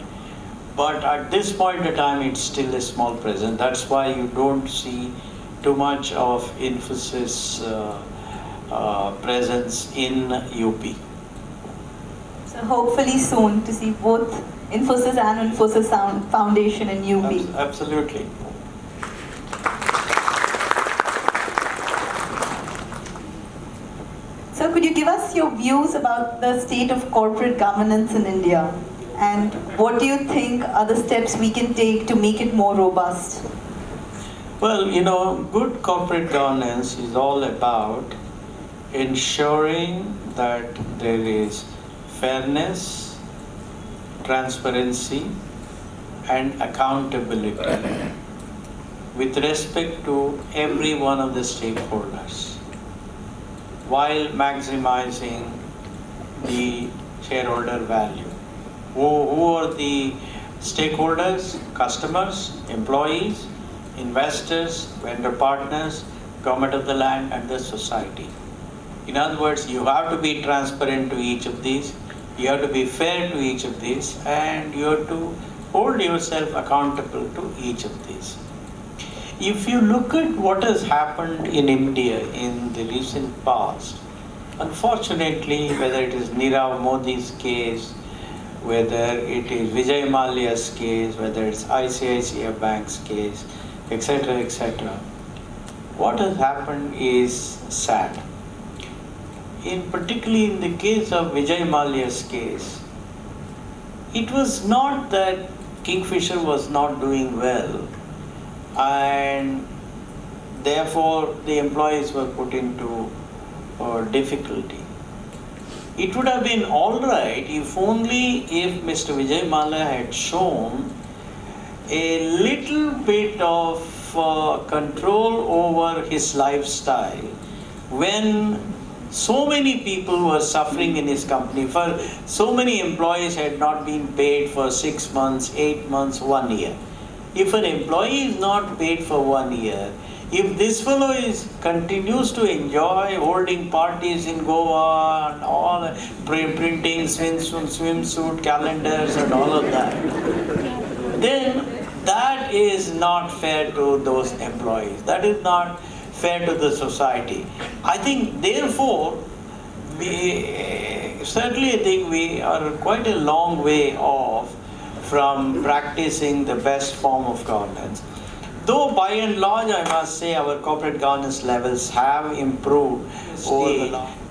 But at this point in time, it's still a small presence. That's why you don't see too much of Infosys presence in UP. So hopefully soon to see both Infosys and Infosys Foundation in UP. Absolutely. So could you give us your views about the state of corporate governance in India? And what do you think are the steps we can take to make it more robust? Well, you know, good corporate governance is all about ensuring that there is fairness, transparency, and accountability with respect to every one of the stakeholders, while maximizing the shareholder value. Who are the stakeholders? Customers, employees, investors, vendor partners, government of the land, and the society. In other words, you have to be transparent to each of these, you have to be fair to each of these, and you have to hold yourself accountable to each of these. If you look at what has happened in India in the recent past, unfortunately, whether it is Nirav Modi's case, whether it is Vijay Mallya's case, whether it's ICICI Bank's case, etc., etc., what has happened is sad. Particularly in the case of Vijay Mallya's case, it was not that Kingfisher was not doing well and therefore the employees were put into difficulty. It would have been all right if Mr. Vijay Mallya had shown a little bit of control over his lifestyle when so many people were suffering in his company. For so many employees had not been paid for 6 months, 8 months, 1 year. If an employee is not paid for 1 year, if this fellow continues to enjoy holding parties in Goa and all printing swimsuit calendars and all of that, then that is not fair to those employees. That is not fair to the society. I think, therefore, we are quite a long way off from practicing the best form of governance. Though by and large, I must say, our corporate governance levels have improved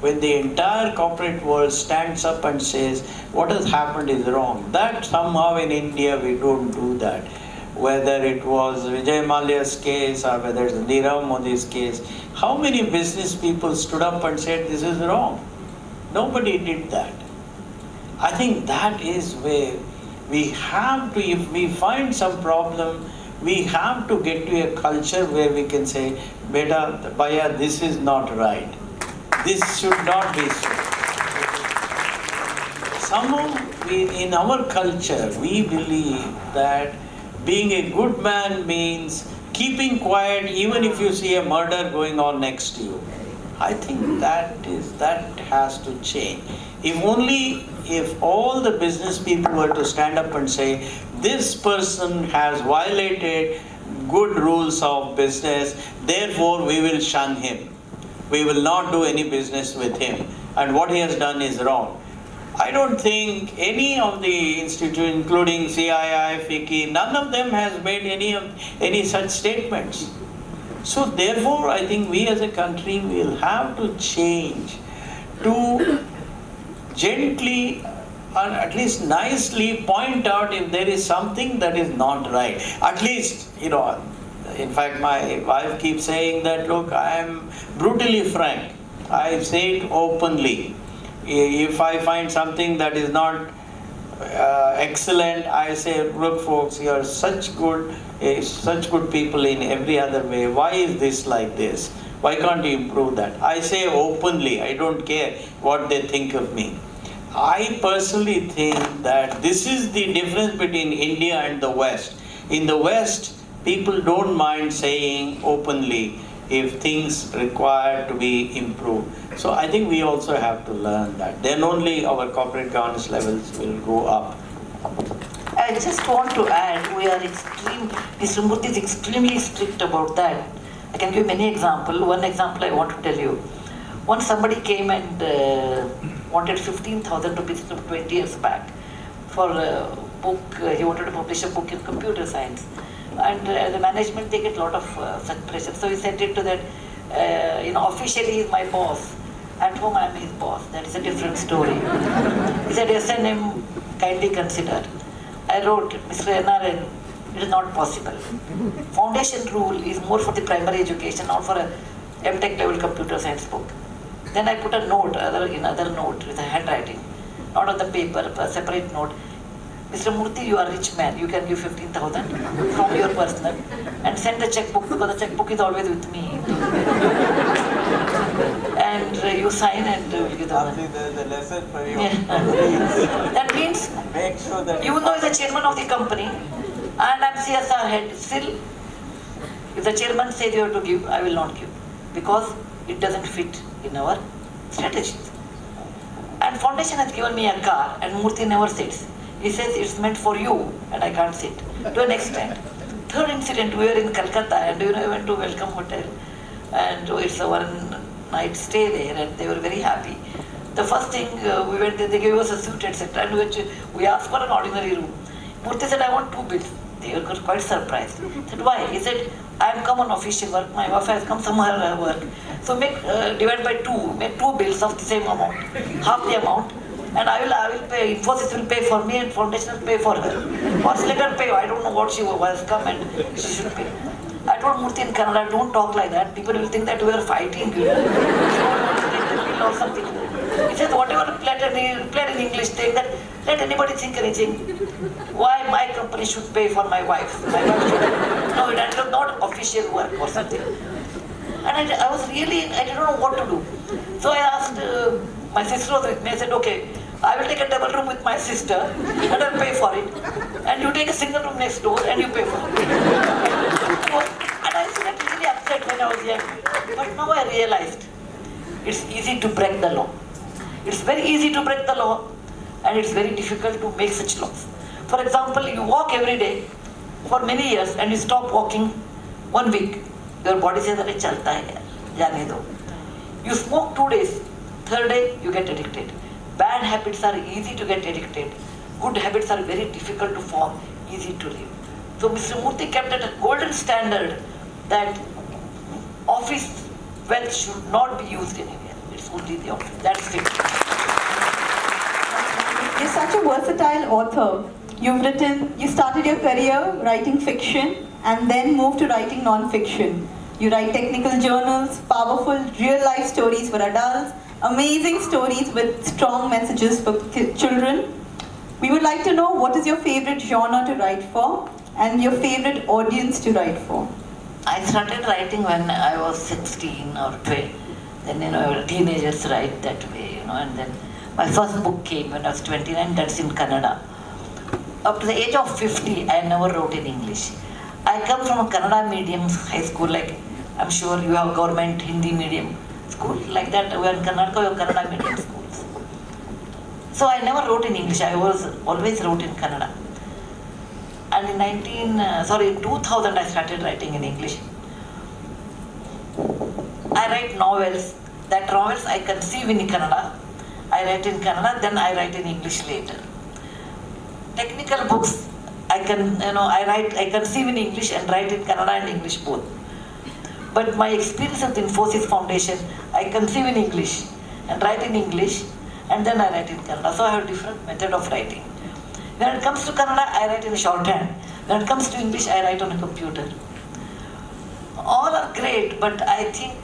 when the entire corporate world stands up and says, what has happened is wrong. That somehow in India we don't do that. Whether it was Vijay Mallya's case or whether it's Nirav Modi's case, how many business people stood up and said this is wrong? Nobody did that. I think that is where we have to, if we find some problem, we have to get to a culture where we can say, Beta, Bhaiya, this is not right. This should not be so. Somehow, in our culture, we believe that being a good man means keeping quiet even if you see a murder going on next to you. I think that has to change. If all the business people were to stand up and say, this person has violated good rules of business, therefore we will shun him. We will not do any business with him. And what he has done is wrong. I don't think any of the institutes, including CII, FICCI, none of them has made any such statements. So therefore, I think we as a country will have to change to gently or at least nicely point out if there is something that is not right. At least, in fact, my wife keeps saying that, look, I am brutally frank. I say it openly. If I find something that is not excellent, I say, look, folks, you are such good people in every other way. Why is this like this? Why can't you improve that? I say openly. I don't care what they think of me. I personally think that this is the difference between India and the West. In the West, people don't mind saying openly if things require to be improved. So I think we also have to learn that. Then only our corporate governance levels will go up. I just want to add, Mr. Murthy is extremely strict about that. I can give many examples. One example I want to tell you. Once somebody came and wanted 15,000 rupees from 20 years back for a book. He wanted to publish a book in computer science. And the management, they get a lot of such pressure. So he sent it to that, officially he's my boss. At home I am his boss. That is a different story. He said, yes, send him, kindly consider. I wrote, Mr. NRN, it is not possible. Foundation rule is more for the primary education, not for a MTech level computer science book. Then I put a note, another note with a handwriting, not on the paper, a separate note. Mr. Murthy, you are a rich man. You can give 15,000 from your personal and send the checkbook, because the checkbook is always with me. And you sign and we'll give the money. There's a lesson for you. Yeah. That means, Make sure that even though he's the chairman of the company and I'm CSR head, still, if the chairman says you have to give, I will not give, because it doesn't fit in our strategies. And foundation has given me a car, and Murthy never sits. He says it's meant for you, and I can't sit, to an extent. Third incident, we were in Calcutta, and we went to Welcome Hotel, and it's a one-night stay there, and they were very happy. The first thing, we went there, they gave us a suite, etc., and we asked for an ordinary room. Murthy said, I want 2 bills. They were quite surprised. I said, why? He said, I have come on official work, my wife has come somewhere work. So divide by 2, make 2 bills of the same amount, half the amount, and I will pay, Infosys will pay for me and foundation will pay for her. What's let her pay? I don't know what she has come and she should pay. I told Murthy in Kannada, don't talk like that, people will think that we are fighting. You don't want to take the bill or something. He says, whatever replied in English, saying that, let anybody think anything. Why my company should pay for my wife? My wife should. No, it was not official work or something. And I was really, I didn't know what to do. So I asked, my sister was with me, I said, okay, I will take a double room with my sister and I'll pay for it. And you take a single room next door and you pay for it. And I was really upset when I was young. But now I realized it's easy to break the law. It's very easy to break the law, and it's very difficult to make such laws. For example, you walk every day for many years and you stop walking 1 week. Your body says, "Arey chalta hai, jaane do." You smoke 2 days, 3rd day you get addicted. Bad habits are easy to get addicted. Good habits are very difficult to form, easy to live. So Mr. Murthy kept at a golden standard that office wealth should not be used anywhere. It's only the office. That's it. You're such a versatile author. You started your career writing fiction and then moved to writing non-fiction. You write technical journals, powerful real-life stories for adults, amazing stories with strong messages for children. We would like to know what is your favorite genre to write for and your favorite audience to write for. I started writing when I was 16 or 12. Then, teenagers write that way, and then my first book came when I was 29, that's in Kannada. Up to the age of 50, I never wrote in English. I come from a Kannada medium high school, like I'm sure you have government Hindi medium school, like that. We are in Karnataka, we have Kannada medium schools. So I never wrote in English, I always wrote in Kannada. And in 2000 I started writing in English. I write novels. That novels I conceive in Kannada. I write in Kannada, then I write in English later. Technical books, I conceive in English and write in Kannada and English both. But my experience at the Infosys Foundation, I conceive in English and write in English, and then I write in Kannada. So I have a different method of writing. When it comes to Kannada, I write in shorthand. When it comes to English, I write on a computer. All are great, but I think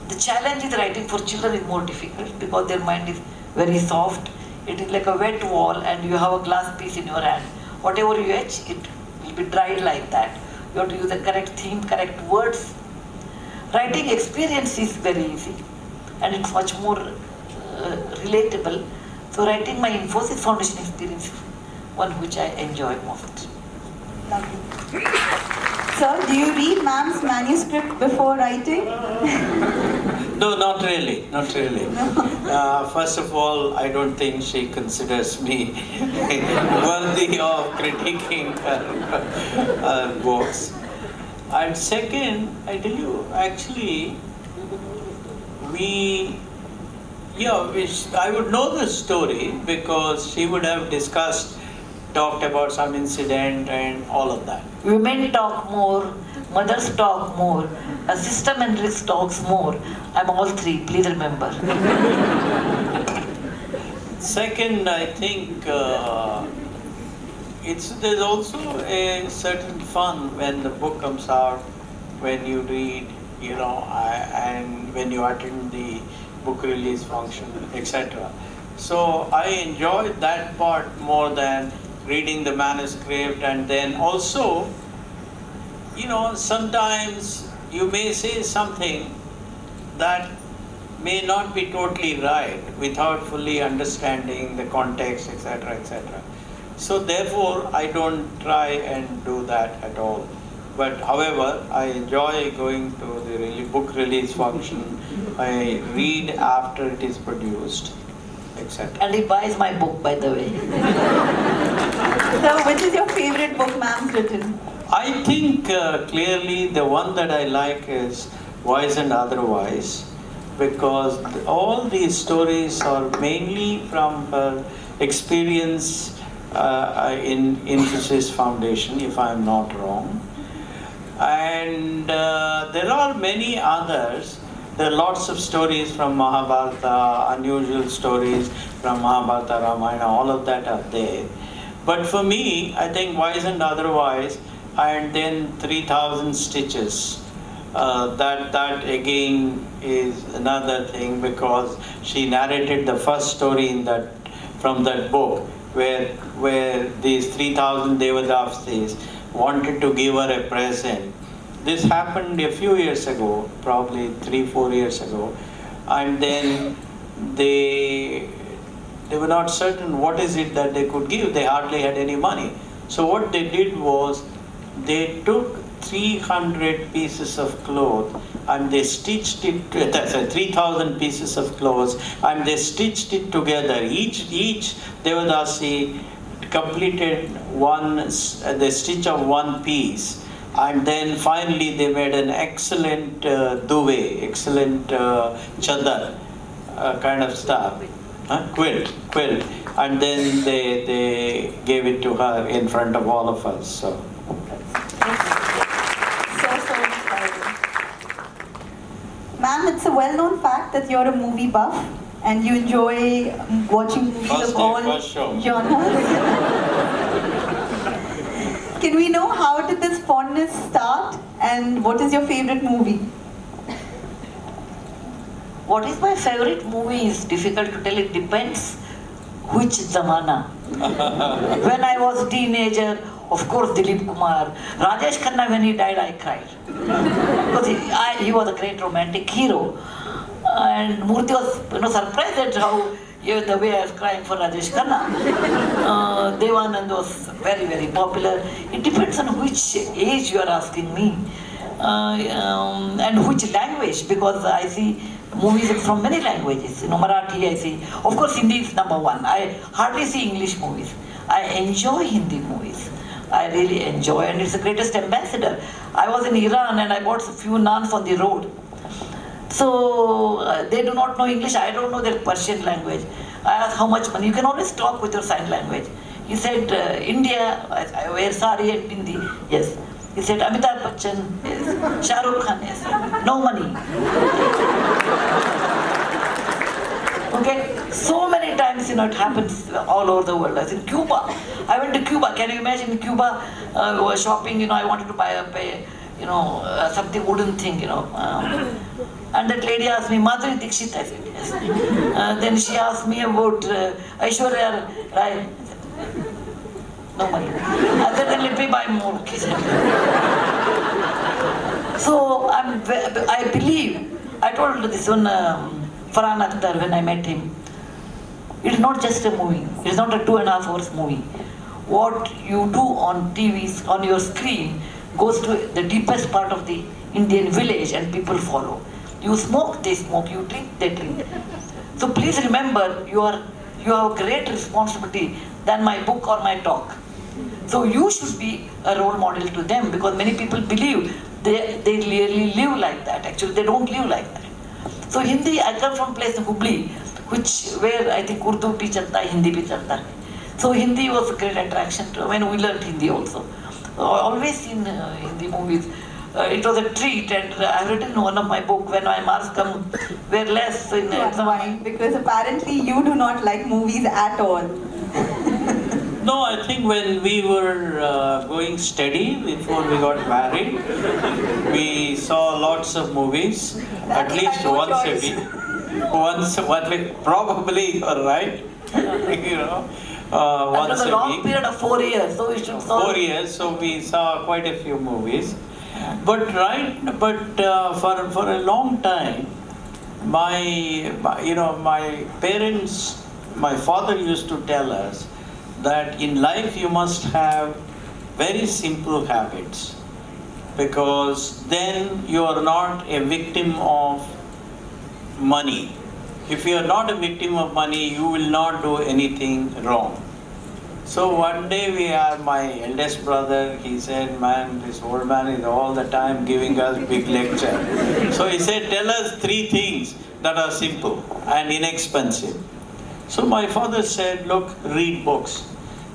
the challenge is writing for children is more difficult because their mind is very soft. It is like a wet wall and you have a glass piece in your hand. Whatever you etch, it will be dried like that. You have to use the correct theme, correct words. Writing experience is very easy and it's much more relatable. So writing my Infosys Foundation experience is one which I enjoy most. Lovely. Sir, do you read ma'am's manuscript before writing? No, not really, not really. First of all, I don't think she considers me worthy of critiquing her books. And second, I tell you, actually, I would know the story because she would have talked about some incident and all of that. Women talk more, mothers talk more, a system and risk talks more. I'm all three, please remember. Second, I think there's also a certain fun when the book comes out, when you read, and when you attend the book release function, etc. So I enjoyed that part more than reading the manuscript. And then also, sometimes you may say something that may not be totally right without fully understanding the context, etc., etc. So therefore, I don't try and do that at all. But however, I enjoy going to the book release function. I read after it is produced, etc. And he buys my book, by the way. So, which is your favorite book ma'am's written? I think clearly the one that I like is Wise and Otherwise, because all these stories are mainly from her experience in Infosys Foundation, if I'm not wrong. And there are many others. There are lots of stories from Mahabharata, unusual stories from Mahabharata, Ramayana, all of that are there. But for me, I think Wise and Otherwise, and then 3,000 Stitches. That again is another thing because she narrated the first story from that book where these 3,000 Devadasis wanted to give her a present. This happened a few years ago, probably 3-4 years ago, and then they were not certain what is it that they could give. They hardly had any money. So what they did was they took 300 pieces of cloth and they stitched it, 3,000 pieces of clothes, and they stitched it together. Each Devadasi completed the stitch of one piece, and then finally they made an excellent duvet, excellent chadar kind of stuff, quilt, and then they gave it to her in front of all of us. So inspiring. Ma'am, it's a well-known fact that you're a movie buff and you enjoy watching movies of all genres. Can we know how did this fondness start and what is your favorite movie? What is my favorite movie is difficult to tell. It depends which zamana. When I was a teenager, of course Dilip Kumar. Rajesh Khanna, when he died, I cried. Because he was a great romantic hero. And Murthy was surprised at how the way I was crying for Rajesh Khanna. Devanand was very, very popular. It depends on which age you are asking me. And which language, because I see movies from many languages. Marathi I see. Of course Hindi is number one. I hardly see English movies. I enjoy Hindi movies. I really enjoy, and it's the greatest ambassador. I was in Iran and I bought a few nuns on the road. So they do not know English, I don't know their Persian language. I asked how much money. You can always talk with your sign language. He said, India, I wear sari and Hindi. Yes. He said, Amitabh Bachchan, yes. Shah Rukh Khan, yes. No money. Okay, so many times, it happens all over the world. I was in Cuba. I went to Cuba. Can you imagine in Cuba, we were shopping, I wanted to buy something wooden thing, and that lady asked me, Madhuri Dixit, I said, yes. Then she asked me about Aishwarya Rai. No money. I said, then let me buy more. He said. So I believe, I told this one Farhan Akhtar when I met him, it is not just a movie. It is not a 2.5 hours movie. What you do on TVs, on your screen, goes to the deepest part of the Indian village and people follow. You smoke, they smoke. You drink, they drink. So please remember, you have a great responsibility than my book or my talk. So you should be a role model to them, because many people believe they really live like that. Actually, they don't live like that. So Hindi, I come from a place in Hubli, where I think Urdu bhi chalta hai, Hindi bhi chalta hai. So Hindi was a great attraction to when we learned Hindi also. Always seen Hindi movies. It was a treat, and I've written one of my book, When My Marks Come, where less in Why? Because apparently you do not like movies at all. No, I think when we were going steady before we got married, we saw lots of movies, at least no once choice. a week. One week, probably you're right. That was Once a a long week. period of 4 years, so we should saw 4 years, so we saw quite a few movies. But for a long time, my parents, my father used to tell us that in life you must have very simple habits, because then you are not a victim of money. If you are not a victim of money, you will not do anything wrong. So one day we have my eldest brother, he said, man, this old man is all the time giving us big lecture. So he said, tell us 3 things that are simple and inexpensive. So my father said, look, read books.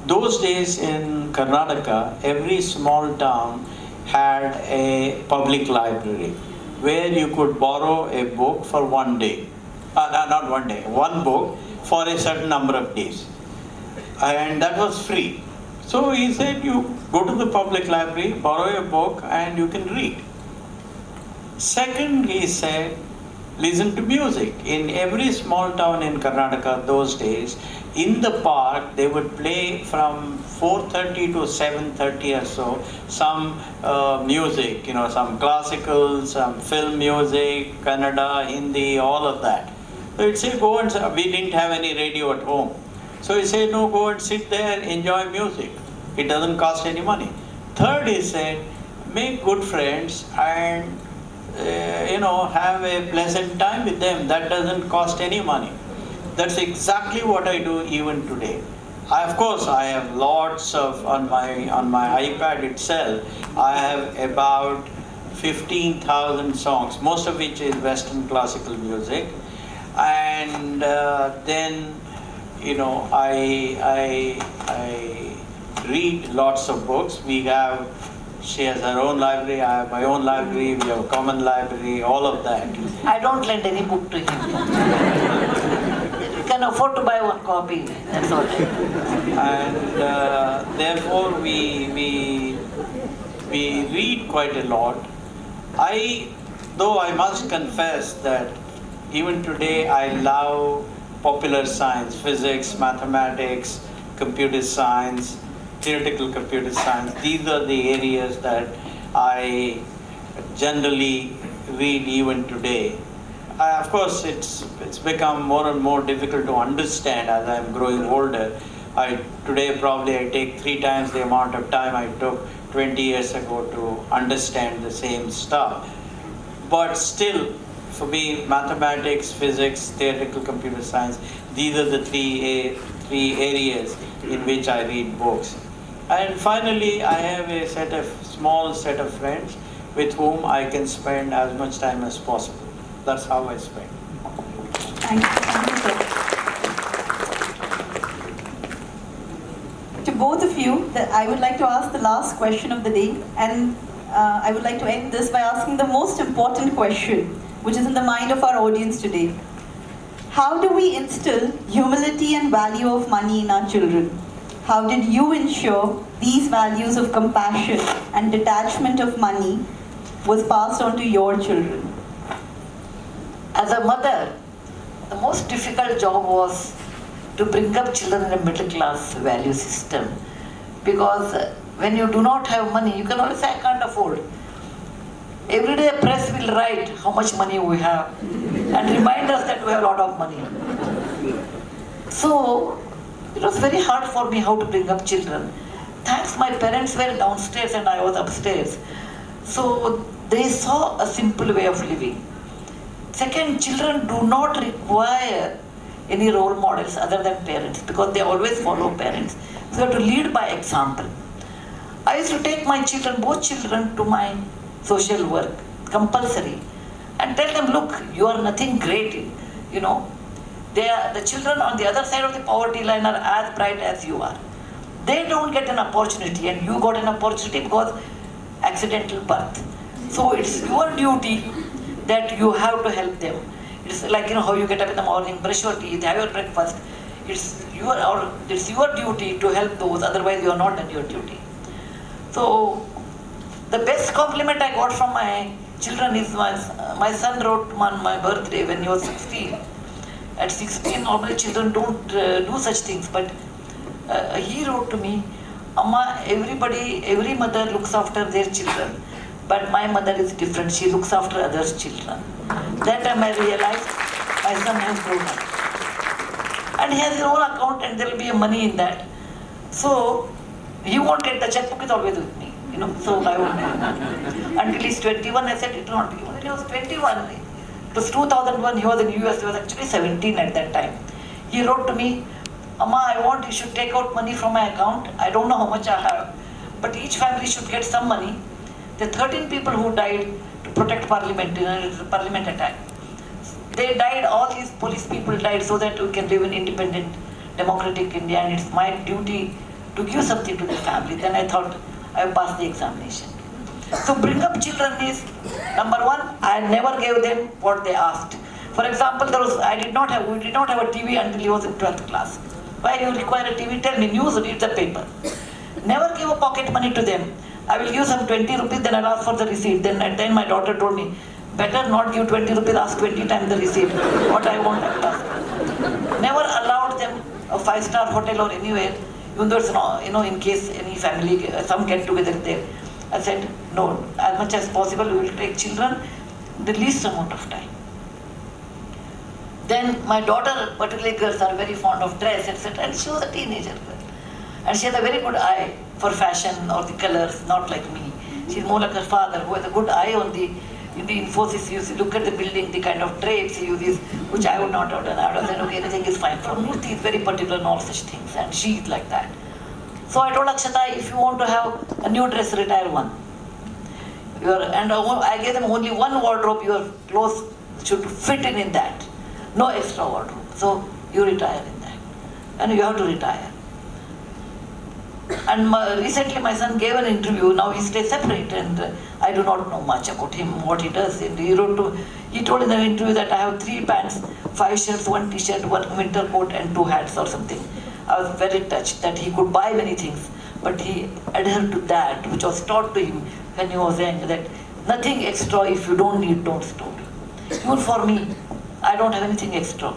Those days in Karnataka, every small town had a public library where you could borrow a book for one day. Not one day, one book for a certain number of days. And that was free. So he said, you go to the public library, borrow a book, and you can read. Second, he said, listen to music. In every small town in Karnataka those days, in the park, they would play from 4:30 to 7:30 or so, some music, some classical, some film music, Kannada, Hindi, all of that. So he'd say, go and, we didn't have any radio at home. So he said, no, go and sit there, enjoy music. It doesn't cost any money. Third, he said, make good friends and, have a pleasant time with them. That doesn't cost any money. That's exactly what I do even today. Of course, I have lots of, on my iPad itself, I have about 15,000 songs, most of which is Western classical music. And then, I read lots of books. She has her own library, I have my own library, we have a common library, all of that. I don't lend any book to him. You can afford to buy one copy, that's all. And therefore we read quite a lot. Though I must confess that even today I love popular science, physics, mathematics, computer science, theoretical computer science. These are the areas that I generally read even today. Of course, it's become more and more difficult to understand as I'm growing older. Today probably I take 3 times the amount of time I took 20 years ago to understand the same stuff. But still, for me, mathematics, physics, theoretical computer science, these are the three areas in which I read books. And finally, I have a small set of friends with whom I can spend as much time as possible. That's how I spend. Thank you, sir. To both of you, that I would like to ask the last question of the day, and I would like to end this by asking the most important question, which is in the mind of our audience today. How do we instill humility and value of money in our children? How did you ensure these values of compassion and detachment of money was passed on to your children? As a mother, the most difficult job was to bring up children in a middle class value system, because when you do not have money, you can always say, I can't afford. Every day the press will write how much money we have and remind us that we have a lot of money. So it was very hard for me how to bring up children. Thanks, my parents were downstairs and I was upstairs. So they saw a simple way of living. Second, children do not require any role models other than parents, because they always follow parents. So you have to lead by example. I used to take my children, both children, to my social work, compulsory, and tell them, look, you are nothing great, you know. The children on the other side of the poverty line are as bright as you are. They don't get an opportunity, and you got an opportunity because accidental birth. So it's your duty that you have to help them. It's like, you know, how you get up in the morning, brush your teeth, have your breakfast. It's your duty to help those, otherwise you are not done your duty. So the best compliment I got from my children is my son wrote on my birthday when he was 16. At 16, normally children don't do such things, but he wrote to me, Amma, every mother looks after their children, but my mother is different. She looks after others' children. That time I realized my son has grown up. And he has his own account and there will be money in that. So he won't get the checkbook, is always with me. You know, so I won't. Until he's 21, I said it will not be. When he was 21, it was 2001, he was in US, he was actually 17 at that time. He wrote to me, Amma, I want you should take out money from my account. I don't know how much I have, but each family should get some money. The 13 people who died to protect Parliament in a Parliament attack, they died, all these police people died so that we can live in independent, democratic India, and it's my duty to give something to the family. Then I thought I will pass the examination. So bring up children is, number one, I never gave them what they asked. For example, we did not have a TV until he was in 12th class. Why you require a TV? Tell me, news, read the paper. Never give a pocket money to them. I will give some 20 rupees, then I'll ask for the receipt. Then my daughter told me, better not give 20 rupees, ask 20 times the receipt. What I want, I will ask. Never allowed them a 5-star hotel or anywhere, even though it's not, you know, in case any family, some get together there. I said, no, as much as possible, we will take children the least amount of time. Then my daughter, particularly girls, are very fond of dress, etc. And she was a teenager girl. And she has a very good eye for fashion or the colors, not like me. She's more like her father, who has a good eye on in the Infosys. You look at the building, the kind of drapes he uses, which I would not have done. I would have said, okay, anything is fine. For Murthy is very particular in all such things, and she is like that. So I told Akshata, if you want to have a new dress, retire one. I gave them only one wardrobe, your clothes should fit in that. No extra wardrobe. So you retire in that. And you have to retire. And recently my son gave an interview, now he stays separate, and I do not know much about him, what he does. And he told in the interview that I have 3 pants, 5 shirts, 1 t-shirt, 1 winter coat and 2 hats or something. I was very touched that he could buy many things, but he adhered to that, which was taught to him when he was young, that nothing extra. If you don't need, don't store. Even for me, I don't have anything extra.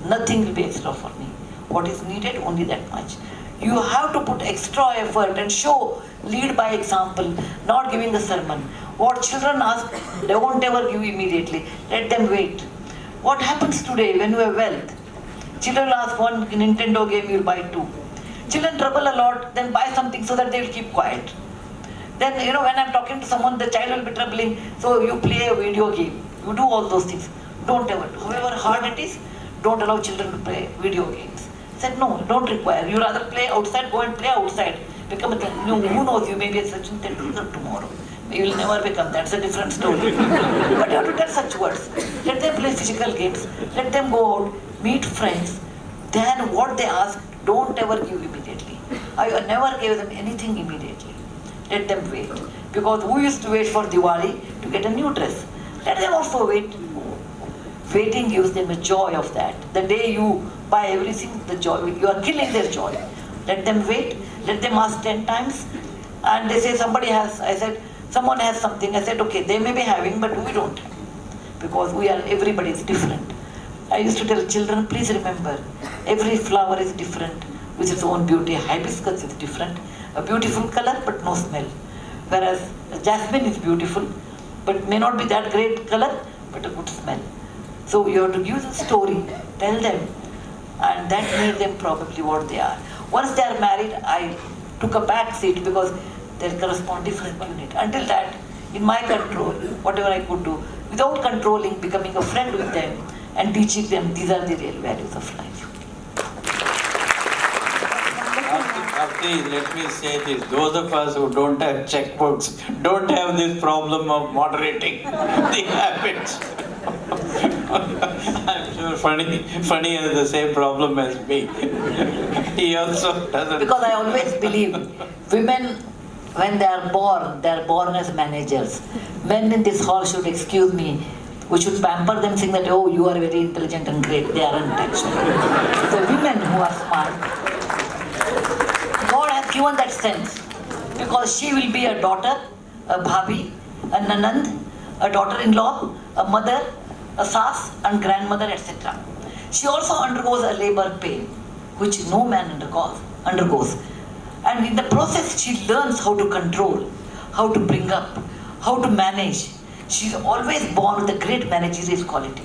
Nothing will be extra for me. What is needed, only that much. You have to put extra effort and show, lead by example, not giving a sermon. What children ask, they won't ever give immediately. Let them wait. What happens today when you have wealth? Children ask one Nintendo game, you'll buy 2. Children trouble a lot, then buy something so that they'll keep quiet. Then, you know, when I'm talking to someone, the child will be troubling, so you play a video game. You do all those things. Don't ever do. However hard it is, don't allow children to play video games. I said, no, don't require. You rather play outside, go and play outside. Become a thing. You know, who knows, you may be a Sachin Tendulkar tomorrow. You will never become, that's a different story. But you have to tell such words. Let them play physical games. Let them go out, meet friends. Then what they ask, don't ever give immediately. I never gave them anything immediately. Let them wait. Because who used to wait for Diwali to get a new dress? Let them also wait. Waiting gives them a joy of that. The day you buy everything, the joy, you are killing their joy. Let them wait. Let them ask 10 times. And they say somebody has, I said, someone has something. I said, okay, they may be having, but we don't have. Because everybody is different. I used to tell children, please remember, every flower is different with its own beauty. Hibiscus is different, a beautiful color but no smell. Whereas jasmine is beautiful, but may not be that great color, but a good smell. So you have to use a story, tell them, and that made them probably what they are. Once they are married, I took a back seat because they correspond different unit. Until that, in my control, whatever I could do, without controlling, becoming a friend with them and teaching them these are the real values of life. Bhakti, let me say this. Those of us who don't have checkbooks don't have this problem of moderating the habits. I'm sure Funny has the same problem as me. He also doesn't. Because I always believe women, when they are born as managers. Men in this hall should excuse me. We should pamper them saying that, oh, you are very intelligent and great. They aren't actually. So women who are smart, God has given that sense. Because she will be a daughter, a bhabi, a nanand, a daughter-in-law, a mother, a saas and grandmother, etc. She also undergoes a labor pain, which no man undergoes. And in the process, she learns how to control, how to bring up, how to manage. She is always born with a great managerial quality.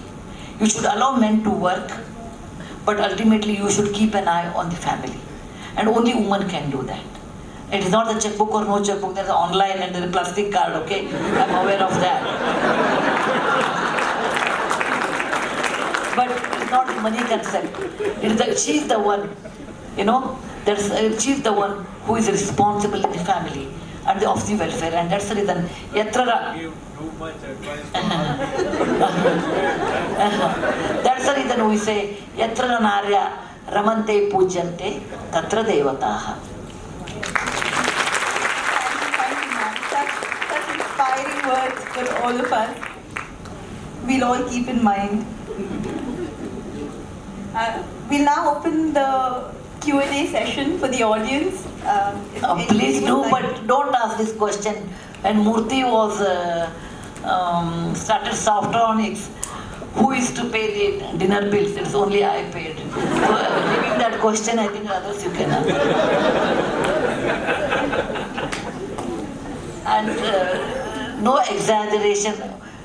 You should allow men to work, but ultimately you should keep an eye on the family. And only women can do that. It is not the checkbook or no checkbook, there is online and there is a plastic card, okay? I'm aware of that. But it's not the money concept. She's the one, she's the one who is responsible in the family and of the welfare. And that's the reason. That's the reason we say, Yatra Narya Ramante Pujante Tatra Devataha. Thank you, ma'am. Such inspiring words for all of us. We'll all keep in mind. We'll now open the Q&A session for the audience. Please do, but don't ask this question. When Murthy was started Softronics, who is to pay the dinner bills? It's only I paid. So leaving that question, I think others you can answer. And no exaggeration,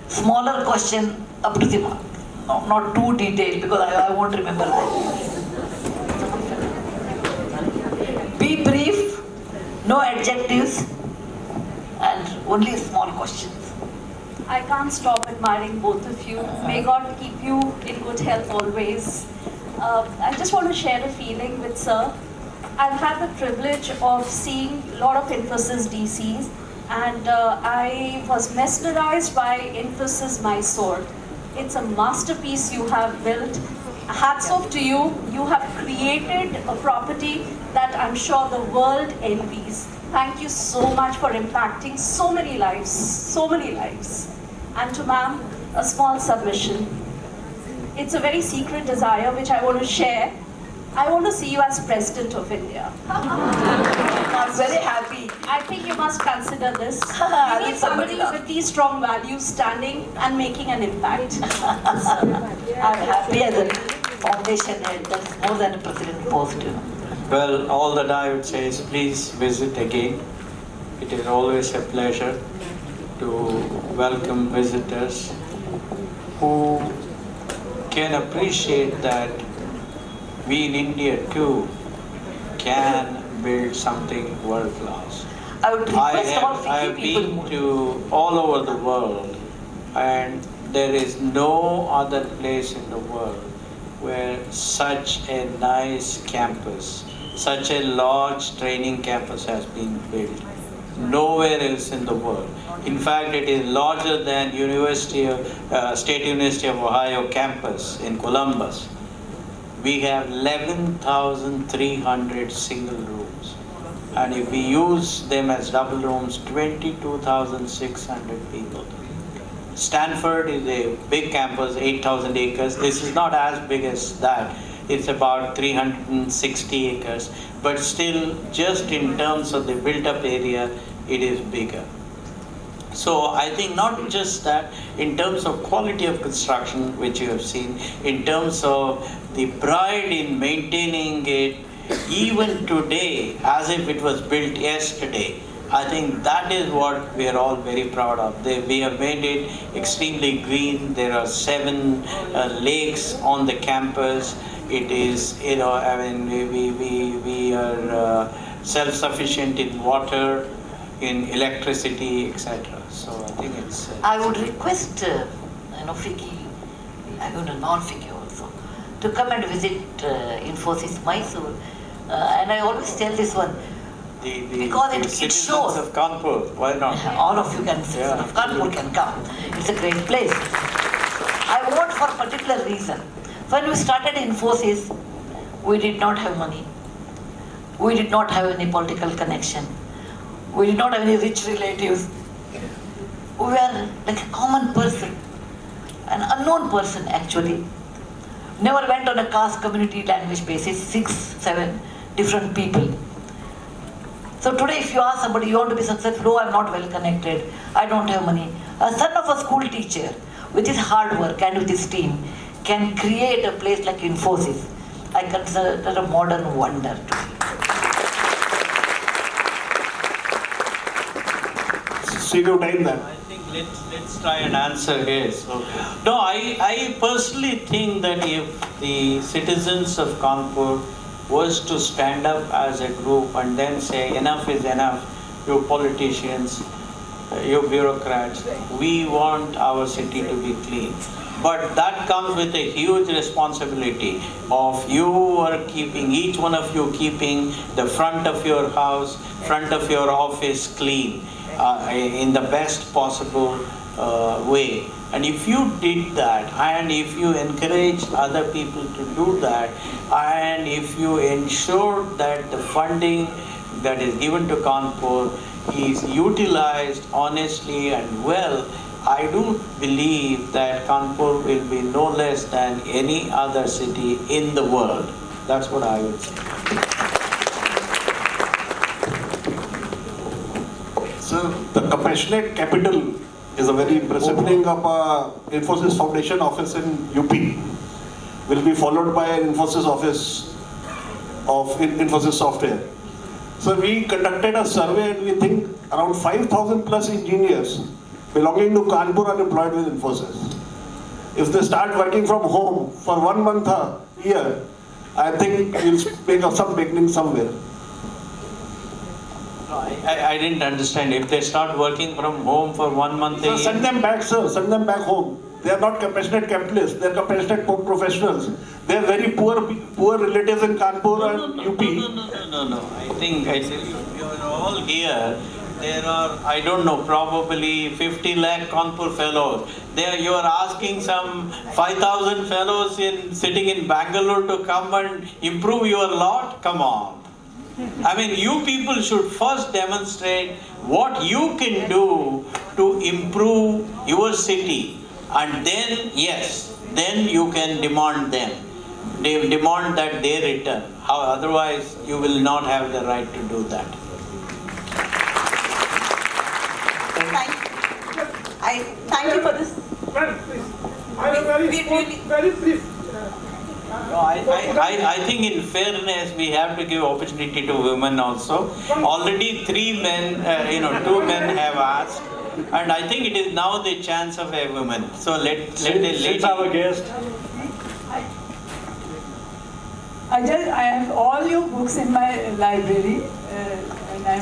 smaller question up to the mark. No, not too detailed because I won't remember that. Be brief, no adjectives, and only small questions. I can't stop admiring both of you. May God keep you in good health always. I just want to share a feeling with Sir. I've had the privilege of seeing a lot of Infosys DCs, and I was mesmerized by Infosys Mysore. It's a masterpiece you have built. Hats off to you. You have created a property that I'm sure the world envies. Thank you so much for impacting so many lives, so many lives. And to ma'am, a small submission. It's a very secret desire which I want to share. I want to see you as President of India. I'm very happy. I think you must consider this. I We will need somebody sum it up. with these strong values standing and making an impact. I'm happy as a foundation head. That's more than a president post. Well, all that I would say is please visit again. It is always a pleasure to welcome visitors who can appreciate that we in India too can build something world class. I would request all I have 50 people been more. to all over the world, and there is no other place in the world where such a nice campus, such a large training campus has been built. Nowhere else in the world. In fact, it is larger than State University of Ohio campus in Columbus. We have 11,300 single rooms. And if we use them as double rooms, 22,600 people. Stanford is a big campus, 8,000 acres. This is not as big as that. It's about 360 acres. But still, just in terms of the built-up area, it is bigger. So I think not just that, in terms of quality of construction, which you have seen, in terms of the pride in maintaining it, even today, as if it was built yesterday, I think that is what we are all very proud of. We have made it extremely green. There are 7 lakes on the campus. It is, we are self-sufficient in water, in electricity, etc. So I think it's. I would request, Fiki, non-Fiki also, to come and visit Infosys Mysore. And I always tell this one, because it shows. Of Kanpur, why not? All of you can, citizens of Kanpur can come. It's a great place. I want for a particular reason. When we started Infosys, we did not have money. We did not have any political connection. We did not have any rich relatives. We were like a common person, an unknown person actually. Never went on a caste, community, language basis, 6, 7 different people. So today if you ask somebody, you want to be successful, oh, I'm not well connected, I don't have money. A son of a school teacher, with his hard work and with his team, can create a place like Infosys. I consider it a modern wonder to me. Save your time then. I think let's try and answer his. Okay. No, I personally think that if the citizens of Kanpur was to stand up as a group and then say enough is enough, you politicians, you bureaucrats, we want our city to be clean. But that comes with a huge responsibility of you are keeping, each one of you keeping the front of your house, front of your office clean in the best possible way. And if you did that, and if you encourage other people to do that, and if you ensure that the funding that is given to Kanpur is utilized honestly and well, I do believe that Kanpur will be no less than any other city in the world. That's what I would say. So the compassionate capital is a very impressive. Opening up a Infosys Foundation office in UP will be followed by an Infosys office of Infosys software. So we conducted a survey and we think around 5,000 plus engineers belonging to Kanpur are employed with Infosys. If they start working from home for 1 month a year, I think we'll make up some beginning somewhere. I didn't understand. If they start working from home for 1 month a year. Send them back, sir. Send them back home. They are not compassionate capitalists. They are compassionate professionals. They are very poor relatives in Kanpur and UP. No. I think you are all here. There are, I don't know, probably 50 lakh Kanpur fellows. There you are asking some 5,000 fellows sitting in Bangalore to come and improve your lot? Come on. I mean, you people should first demonstrate what you can do to improve your city. And then, yes, then you can demand them. They demand that they return. How, otherwise, you will not have the right to do that. Thank you for this. Very brief. No, I think in fairness, we have to give opportunity to women also. Already 3 men, 2 men have asked. And I think it is now the chance of a woman. So let the lady. Our guest. I have all your books in my library.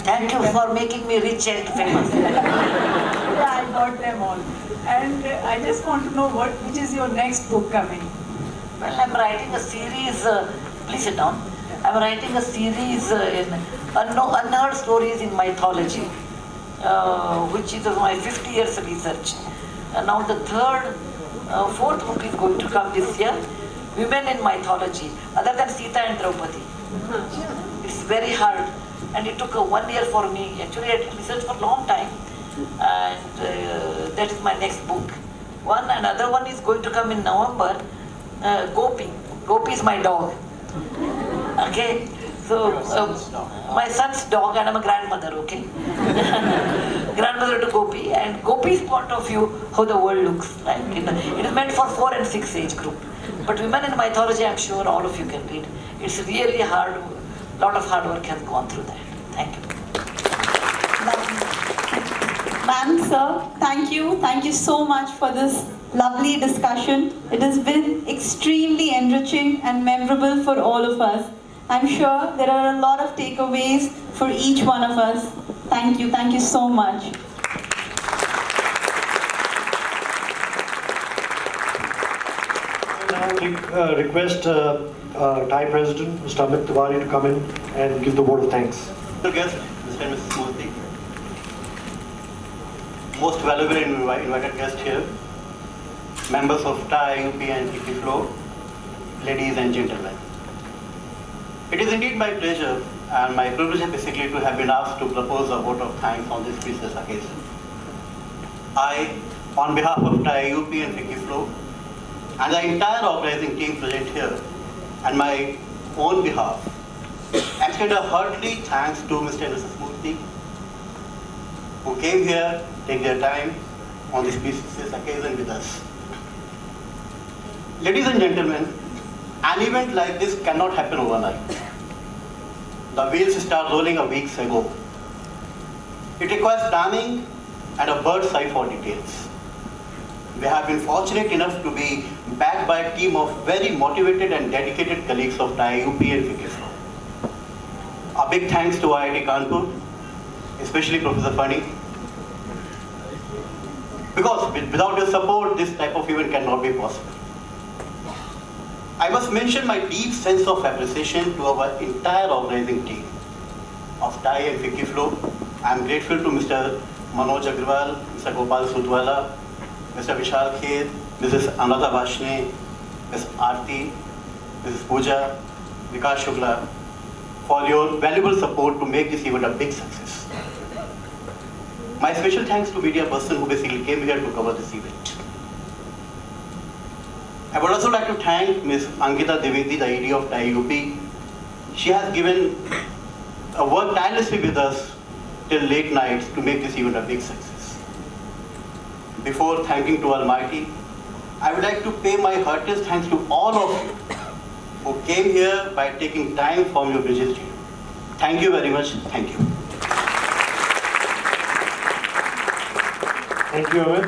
Thank you for making me rich and famous. Yeah, I got them all. And I just want to know which is your next book coming? Well, I'm writing a series, please sit down. I'm writing a series in unheard stories in mythology, which is my 50 years research. And now the fourth book is going to come this year, Women in Mythology, other than Sita and Draupadi. It's very hard And it took 1 year for me. Actually, I did research for a long time, and that is my next book. Another one is going to come in November. Gopi. Gopi is my dog. Okay, so my son's dog, and I'm a grandmother. Okay, grandmother to Gopi, and Gopi's point of view how the world looks like. It is meant for 4 and 6 age group. But women in mythology, I'm sure all of you can read. It's really hard. Lot of hard work has gone through that. Thank you. Ma'am, sir, thank you. Thank you so much for this lovely discussion. It has been extremely enriching and memorable for all of us. I'm sure there are a lot of takeaways for each one of us. Thank you. Thank you so much. Now request Thai President, Mr. Amit Tiwari, to come in and give the vote of thanks. Guest, Mr. and Mrs Murthy, most valuable invited guest here, members of Thai, UP and FLO, ladies and gentlemen. It is indeed my pleasure and my privilege basically to have been asked to propose a vote of thanks on this precious occasion. I, on behalf of Thai, UP and FLO, and the entire organizing team present here, and my own behalf, extend a hearty thanks to Mr. and Mrs Murthy, who came here, take their time on this precious occasion with us. Ladies and gentlemen, an event like this cannot happen overnight. The wheels start rolling a week ago. It requires planning and a bird's eye for details. We have been fortunate enough to be backed by a team of very motivated and dedicated colleagues of Thai, UP and FLO. A big thanks to IIT Kanpur, especially Professor Fani, because without your support, this type of event cannot be possible. I must mention my deep sense of appreciation to our entire organizing team of Thai and FLO. I am grateful to Mr. Manoj Agrawal, Mr. Gopal Sudwala, Mr. Vishal Khed, Mrs. Anuradha Vashne, Ms. Aarti, Mrs. Pooja, Vikas Shukla, for your valuable support to make this event a big success. My special thanks to media person who basically came here to cover this event. I would also like to thank Ms. Ankita Dwivedi, the ED of Thai UP. She has given work tirelessly with us till late nights to make this event a big success. Before thanking to Almighty, I would like to pay my heartiest thanks to all of you who came here by taking time from your busy schedule. Thank you very much. Thank you. Thank you, Amit.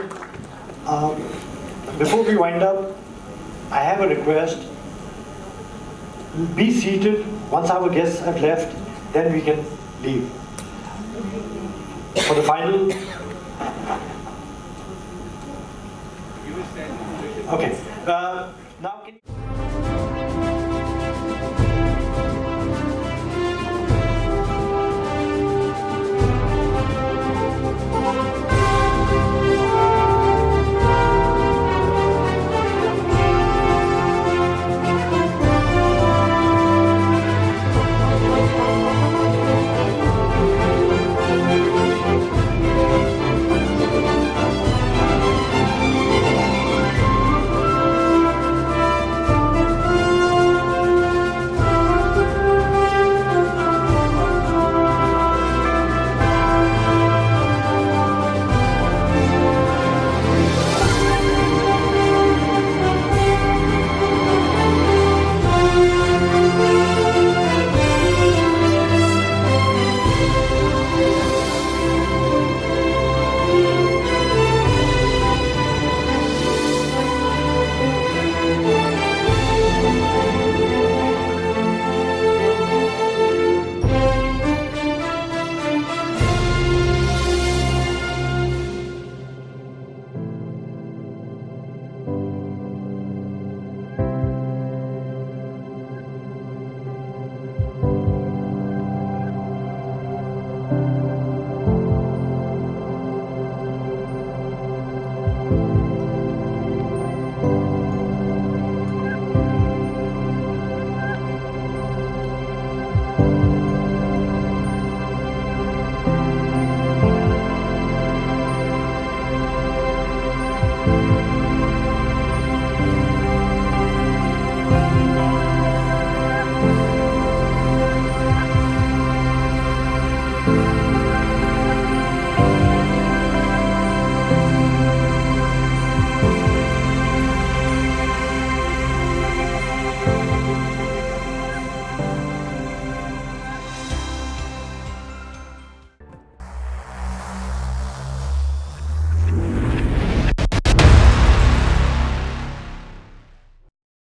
Before we wind up, I have a request. Be seated. Once our guests have left, then we can leave. For the final. Okay.